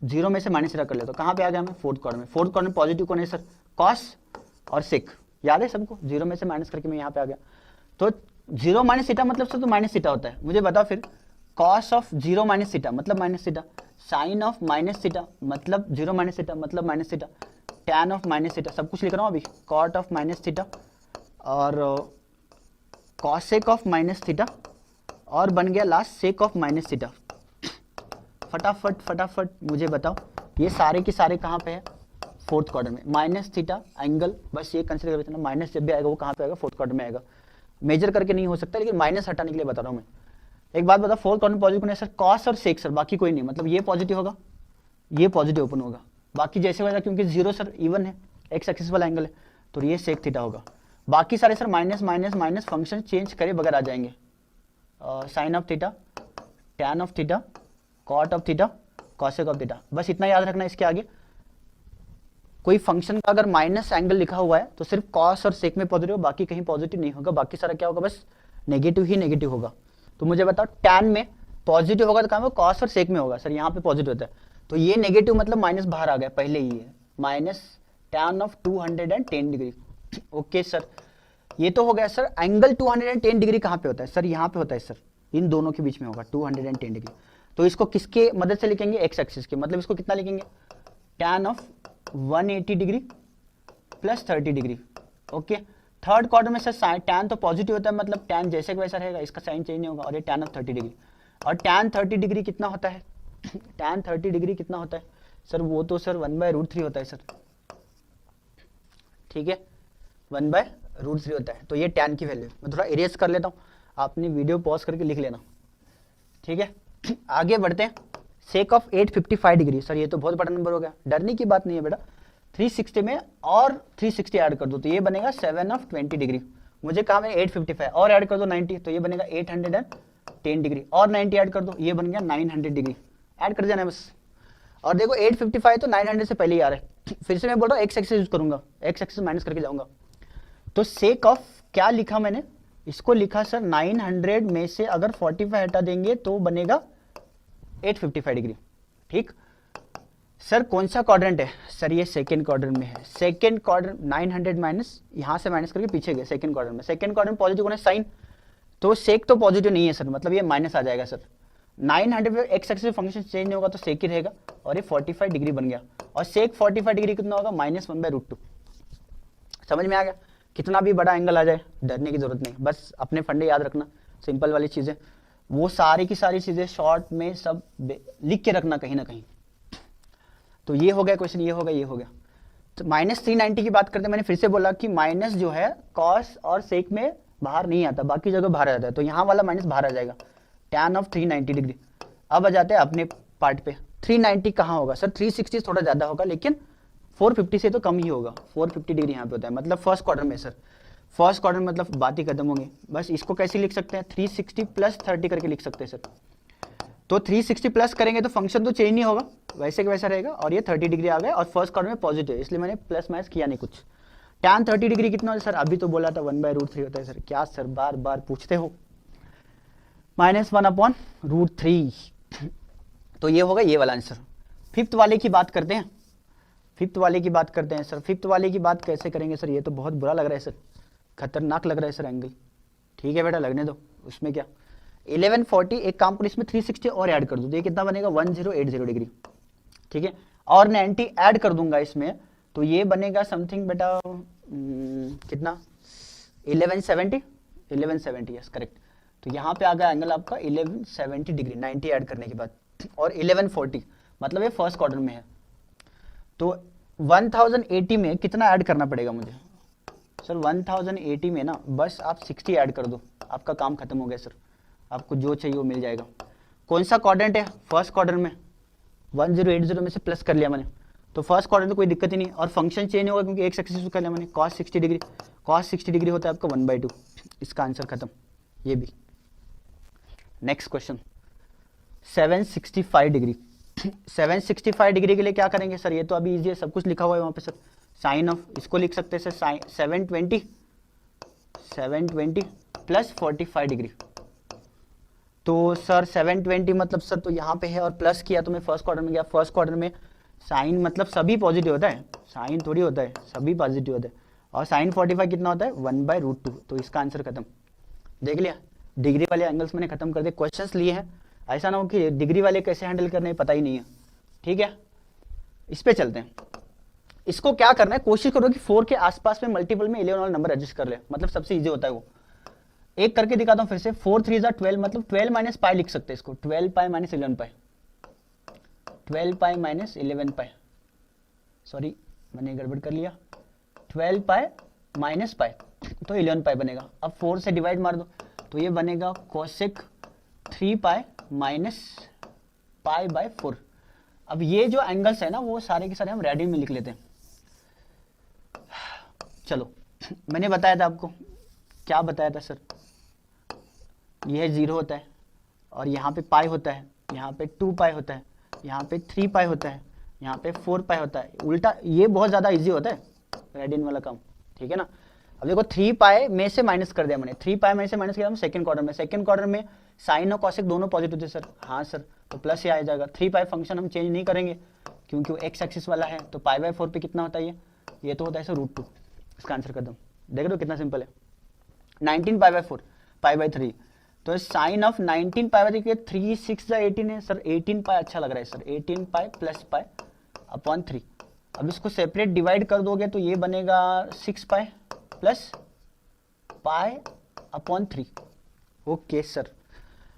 0 में से माइनस थीटा कर लिया, तो कहाँ पे आ गया मैं? फोर्थ क्वाड्रेंट में। फोर्थ क्वाड्रेंट पॉजिटिव कौन है सर? कॉस और सेक, याद है सबको? 0 में से माइनस करके मैं यहाँ पे आ गया, तो 0 माइनस थीटा मतलब सर तो माइनस थीटा होता है, मुझे बताओ फिर कॉस ऑफ 0 माइनस थीटा मतलब minus theta, sine of minus theta मतलब 0 माइनस थीटा मतलब minus theta, tan of minus theta, सब कुछ लिख रहा हूँ अभी, कॉट ऑफ माइनस थीटा और कॉसेक ऑफ माइनस थीटा, और बन गया last sec of minus theta. फटाफट फटाफट मुझे बताओ ये सारे के सारे कहाँ पे है? फोर्थ क्वाड्रेंट में। माइनस थीटा एंगल, बस ये कंसिडर करना, माइनस जब भी आएगा वो कहाँ पे आएगा? फोर्थ क्वाड्रेंट में आएगा। मेजर करके नहीं हो सकता, लेकिन माइनस हटाने के लिए बता रहा हूँ मैं। एक बात बता, फोर्थ क्वाड्रेंट पॉजिटिव है सर, कॉस और सेक सर, बाकी कोई नहीं, मतलब ये पॉजिटिव होगा, ये पॉजिटिव ओपन होगा, बाकी जैसे वैसा, क्योंकि 0 सर इवन है, एक्स एक्सिस वाला एंगल है, तो ये सेक थीटा होगा। बाकी सारे sir minus minus minus function change करे बगैर आ जाएंगे, sine of theta, tan of theta, cot of theta, cosec of theta, बस इतना याद रखना। इसके आगे कोई फंक्शन का अगर माइनस एंगल लिखा हुआ है तो सिर्फ कॉस और सेक में पॉजिटिव, बाकी कहीं पॉजिटिव नहीं होगा, बाकी सारा क्या होगा? बस नेगेटिव ही नेगेटिव होगा। तो मुझे बताओ टैन में पॉजिटिव होगा तो कहाँ होगा? कॉस और सेक में होगा सर, यहाँ पे पॉजिटिव होता है, तो ये नेगेटिव मतलब माइनस बाहर आ गया, पहले ही है, minus tan of 210 degree. Okay sir, ये तो हो गया सर। एंगल 210 डिग्री कहाँ पे होता है सर? यहाँ पे होता है सर, इन दोनों के बीच में होगा 210 डिग्री। तो इसको किसके मदद से लिखेंगे? एक्स एक्सिस के, मतलब इसको कितना लिखेंगे? Tan of 180 degree plus 30 degree. Okay, third quadrant में सर टैन तो पॉजिटिव होता है, मतलब टैन जैसे वैसा रहेगा, इसका साइन चेंज नहीं होगा, और ये टैन ऑफ 30 डिग्री। और टैन 30 डिग्री कितना होता है? टैन 30 डिग्री कितना होता है सर? वो तो सर 1/√3 होता है सर, ठीक है, 1/√3 होता है। तो ये टैन की वैल्यू, मैं थोड़ा इरेज कर लेता हूँ, आपने वीडियो पॉज करके लिख लेना, ठीक है। आगे बढ़ते हैं। सेक ऑफ 855 डिग्री, सर ये तो बहुत बड़ा नंबर हो गया, डरने की बात नहीं है बेटा, 360 में और 360 ऐड कर दो तो ये बनेगा 7 ऑफ 20 डिग्री। मुझे कहा मैंने 855 और ऐड कर दो 90, तो ये बनेगा 810 डिग्री, और 90 ऐड कर दो, ये बन गया 900 डिग्री, ऐड कर देना है बस। और देखो 855 तो 900 से पहले ही आ रहा है, फिर से मैं बोल रहा हूँ एक्स एक्सिस यूज करूंगा, एक्स एक्सिस माइनस करके जाऊंगा। तो सेक ऑफ क्या लिखा मैंने? इसको लिखा सर 900 में से अगर 45 हटा देंगे तो बनेगा 855 डिग्री, ठीक। सर कौन सा क्वाड्रेंट है? सर ये सेकंड क्वाड्रेंट में है। सेकंड क्वाड्रेंट 900 माइनस, यहां से माइनस करके पीछे गए सेकंड क्वाड्रेंट में। सेकंड क्वाड्रेंट पॉजिटिव है साइन, तो सेक तो पॉजिटिव नहीं है सर, मतलब ये माइनस आ जाएगा सर। 900 पे एक्स एक्सिस फंक्शन चेंज नहीं होगा तो सेक ही रहेगा, और ये 45 डिग्री बन गया। और सेक 45 डिग्री कितना होगा? -1/√2। समझ में आ गया? कितना भी बड़ा एंगल आ जाए डरने की जरूरत नहीं, बस अपने फंडे याद रखना, सिंपल वाली चीजें, वो सारी की सारी चीजें शॉर्ट में सब लिख के रखना कहीं ना कहीं। तो ये हो गया क्वेश्चन, ये हो गया, ये हो गया। तो -390 की बात करते हैं, मैंने फिर से बोला कि माइनस जो है कॉस और सेक में बाहर नहीं आता, बाकी जगह बाहर आ जाता है, तो यहाँ वाला माइनस बाहर आ जाएगा, टैन ऑफ 390 डिग्री। अब आ जाते हैं अपने पार्ट पे, 390 कहाँ होगा सर? 360 थोड़ा ज्यादा होगा, लेकिन 450 से तो कम ही होगा, 450 डिग्री यहाँ पे होता है, मतलब फर्स्ट क्वार्टर में सर, फर्स्ट क्वार्टर में मतलब बात ही खत्म होगी। बस इसको कैसे लिख सकते हैं, 360 प्लस 30 करके लिख सकते हैं सर। तो 360 प्लस करेंगे तो फंक्शन तो चेंज नहीं होगा, वैसे का वैसा रहेगा, और ये 30 डिग्री आ गया और फर्स्ट क्वार्टर में पॉजिटिव, इसलिए मैंने प्लस माइनस किया नहीं कुछ। tan 30 डिग्री कितना होता है सर, अभी तो बोला था 1/√3 होता है सर, क्या सर बार बार पूछते हो। -1/√3, तो ये होगा ये वाला आंसर। फिफ्थ वाले की बात करते हैं, फिफ्थ वाले की बात करते हैं सर। फिफ्थ वाले की बात कैसे करेंगे सर, ये तो बहुत बुरा लग रहा है सर, खतरनाक लग रहा है सर एंगल। ठीक है बेटा लगने दो, उसमें क्या। 1140, एक काम करो इसमें 360 और ऐड कर दो, तो ये कितना बनेगा 1080 डिग्री। ठीक है, और 90 ऐड कर दूंगा इसमें, तो ये बनेगा समथिंग बेटा कितना 1170 यस करेक्ट। तो यहाँ पे आ गया एंगल आपका 1170 डिग्री 90 ऐड करने के बाद, और 1140 मतलब ये फर्स्ट क्वार्टर में है। तो 1080 में कितना ऐड करना पड़ेगा मुझे सर, 1080 में ना बस आप 60 ऐड कर दो, आपका काम खत्म हो गया सर, आपको जो चाहिए वो मिल जाएगा। कौन सा क्वाड्रेंट है, फर्स्ट क्वार्टर में, 1080 में से प्लस कर लिया मैंने, तो फर्स्ट क्वार्टर में कोई दिक्कत ही नहीं, और फंक्शन चेंज होगा क्योंकि एक एक्सिस कर लिया मैंने, cos 60 डिग्री, cos 60 डिग्री होता है आपका 1/2, इसका आंसर खत्म ये भी। Next question 765 degree. 765 डिग्री के लिए क्या करेंगे सर, ये तो अभी इजी है, सब कुछ लिखा हुआ है वहाँ पे सर। साइन ऑफ, इसको लिख सकते हैं सर 720 प्लस 45 डिग्री। तो सर 720 मतलब सर तो यहाँ पे है और प्लस किया तो मैं फर्स्ट क्वार्टर में गया, फर्स्ट क्वार्टर में साइन मतलब सभी पॉजिटिव होता है, साइन थोड़ी होता है, सभी पॉजिटिव होता है, और साइन 45 कितना होता है 1/√2, तो इसका आंसर खत्म। देख लिया, डिग्री वाले एंगल्स मैंने खत्म कर दिए, क्वेश्चंस लिए हैं, ऐसा ना हो कि डिग्री वाले कैसे हैंडल करने पता ही नहीं है। ठीक है, इस पे चलते हैं। इसको क्या करना है, कोशिश करो कि 4 के आसपास में मल्टीपल में 11 वाला नंबर एडजस्ट कर ले, मतलब सबसे इजी होता है वो। एक करके दिखाता हूँ फिर से, 4 3 12 मतलब 12 माइनस पाई लिख सकते हैं इसको, 12 पाई माइनस 11 पाई, 12 पाई माइनस 11 पाई, सॉरी मैंने गड़बड़ कर लिया, 12 पाई माइनस पाई तो 11 पाई बनेगा। अब 4 से डिवाइड मार दो तो ये बनेगा cosec 3 pi minus pi by 4। अब ये जो एंगल्स है ना वो सारे के सारे हम रेडियन में लिख लेते हैं। चलो मैंने बताया था आपको, क्या बताया था सर, यह 0 होता है और यहाँ पे पाई होता है, यहाँ पे 2 पाई होता है, यहाँ पे 3 पाई होता है, यहाँ पे 4 पाई होता है, उल्टा ये बहुत ज़्यादा इजी होता है रेडियन वाला काम। ठीक है ना, अब देखो 3 पाई में से माइनस कर दिया मैंने, 3 पाई में से माइनस किया सेकंड क्वार्टर में, सेकंड क्वार्टर में साइन और कॉसेक दोनों पॉजिटिव थे सर, हाँ सर, तो प्लस ही आ जाएगा। 3 पाई फंक्शन हम चेंज नहीं करेंगे क्योंकि वो एक्स एक्सिस वाला है, तो पाई बाय 4 पे कितना होता है ये तो होता है सर √2, इसका आंसर खत्म। देख लो कितना सिंपल है, 19 पाई बाय 4 पाई बाय 3, तो साइन ऑफ 19 पाई बाय 3 3 6 18 है सर, 18 पाई अच्छा लग रहा है sir, 18 pi plus pi upon 3। अब इसको सेपरेट डिवाइड कर दोगे तो ये बनेगा 6 pi plus pi upon 3। Okay sir,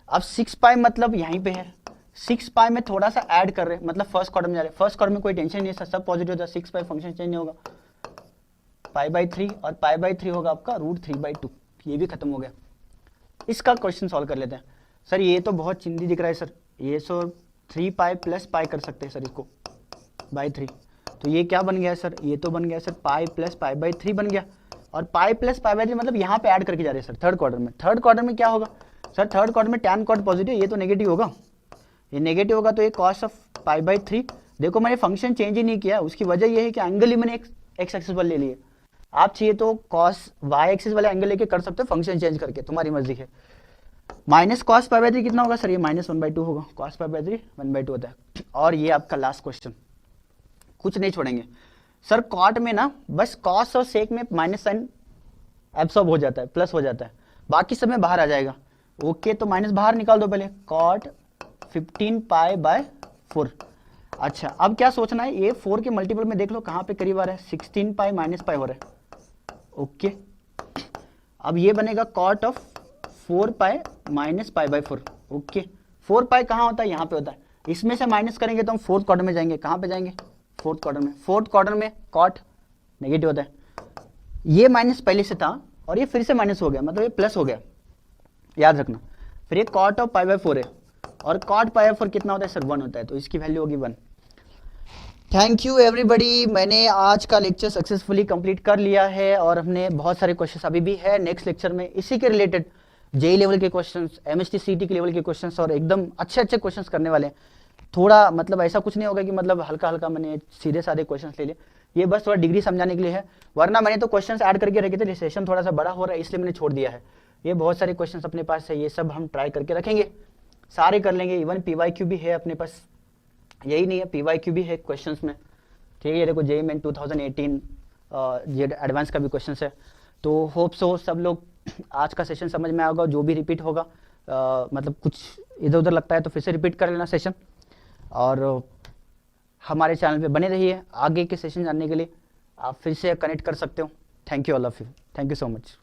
अब 6 पाई मतलब यहीं पे है, 6 पाई में थोड़ा सा ऐड कर रहे हैं, मतलब फर्स्ट क्वार्टर में जा रहे हैं, फर्स्ट क्वार्टर में कोई टेंशन नहीं है सर, सब पॉजिटिव होता है, 6 पाई फंक्शन चेंज नहीं होगा, पाई बाई 3 और पाई बाई 3 होगा आपका √3/2, ये भी खत्म हो गया। इसका क्वेश्चन सॉल्व कर लेते हैं सर, ये तो बहुत चिंदी दिख रहा है सर, ये सो 3 पाई प्लस पाई कर सकते हैं सर इसको बाई 3, तो ये क्या बन गया सर, ये तो बन गया sir pi plus pi by 3 बन गया, और पाई प्लस पाई बाई 3 मतलब यहाँ पे ऐड करके जा रहे हैं सर थर्ड क्वार्टर में। थर्ड क्वार्टर में क्या होगा सर, थर्ड क्वार्टर में टैन कॉट पॉजिटिव, ये तो नेगेटिव होगा, ये नेगेटिव होगा, तो ये कॉस ऑफ पाई बाई 3, देखो मैंने फंक्शन चेंज ही नहीं किया, उसकी वजह ये है कि एंगल ही मैंने एक्स एक्सिस पर ले लिए, आप चाहिए तो कॉस वाई एक्सिस वाले एंगल लेके कर सकते हो फंक्शन चेंज करके, तुम्हारी मर्जी है। माइनस कॉस पाई बाई 3 कितना होगा सर, ये -1/2 होगा, कॉस पाई बाई 3 1/2 होता है। और ये आपका लास्ट क्वेश्चन, कुछ नहीं छोड़ेंगे सर, कॉट में ना बस कॉस और सेक में माइनस साइन एब्सॉर्ब हो जाता है, प्लस हो जाता है, बाकी सब में बाहर आ जाएगा। ओके, तो माइनस बाहर निकाल दो पहले, कॉट 15 पाई बाय 4। अच्छा अब क्या सोचना है, ये 4 के मल्टीपल में देख लो कहाँ पे करीब आ रहा है, 16 पाई माइनस पाई हो रहा है। ओके, अब ये बनेगा cot of 4 pi minus pi by 4। Okay, 4 pi कहाँ होता है, यहाँ पे होता है, इसमें से माइनस करेंगे तो हम फोर्थ क्वार्टर में जाएंगे, कहाँ पे जाएंगे, फोर्थ क्वार्टर में। फोर्थ क्वार्टर में कॉट नेगेटिव होता है, ये माइनस पहले से था और ये फिर से माइनस हो गया, मतलब ये प्लस हो गया, याद रखना। फिर ये कॉट ऑफ पाई बाय 4 है, और कॉट पाई बाय 4 कितना होता है सर, 1 होता है, तो इसकी वैल्यू होगी 1। Thank you everybody. मैंने आज का लेक्चर सक्सेसफुली कंप्लीट कर लिया है और हमने बहुत सारे क्वेश्चंस अभी भी है। नेक्स्ट लेक्चर में इसी के रिलेटेड जेई लेवल के क्वेश्चंस, एमएसटी सीटी के लेवल के क्वेश्चंस और एकदम अच्छे अच्छे क्वेश्चंस करने वाले हैं। थोड़ा मतलब ऐसा कुछ नहीं होगा कि मतलब हल्का हल्का मैंने सीधे साधे क्वेश्चंस ले लिए, ये बस थोड़ा डिग्री समझाने के लिए है। वरना मैंने तो क्वेश्चंस ऐड करके रखे थे, सेशन थोड़ा सा बड़ा हो रहा है इसलिए मैंने छोड़ दिया है। ये बहुत सारे क्वेश्चंस अपने पास है, ये सब हम ट्राई करके रखेंगे, सारे कर लेंगे। इवन पीवाईक्यू भी है अपने पास, यही नहीं है पीवाईक्यू भी है क्वेश्चंस में। ठीक है, ये देखो जेई मेन 2018 ये एडवांस का भी क्वेश्चन है। तो होप सो सब लोग आज का सेशन समझ में आएगा। जो भी रिपीट होगा मतलब कुछ इधर उधर लगता है तो फिर से रिपीट कर लेना सेशन। और हमारे चैनल पे बने रहिए, आगे के सेशन जानने के लिए आप फिर से कनेक्ट कर सकते हो। Thank you all of you, thank you so much.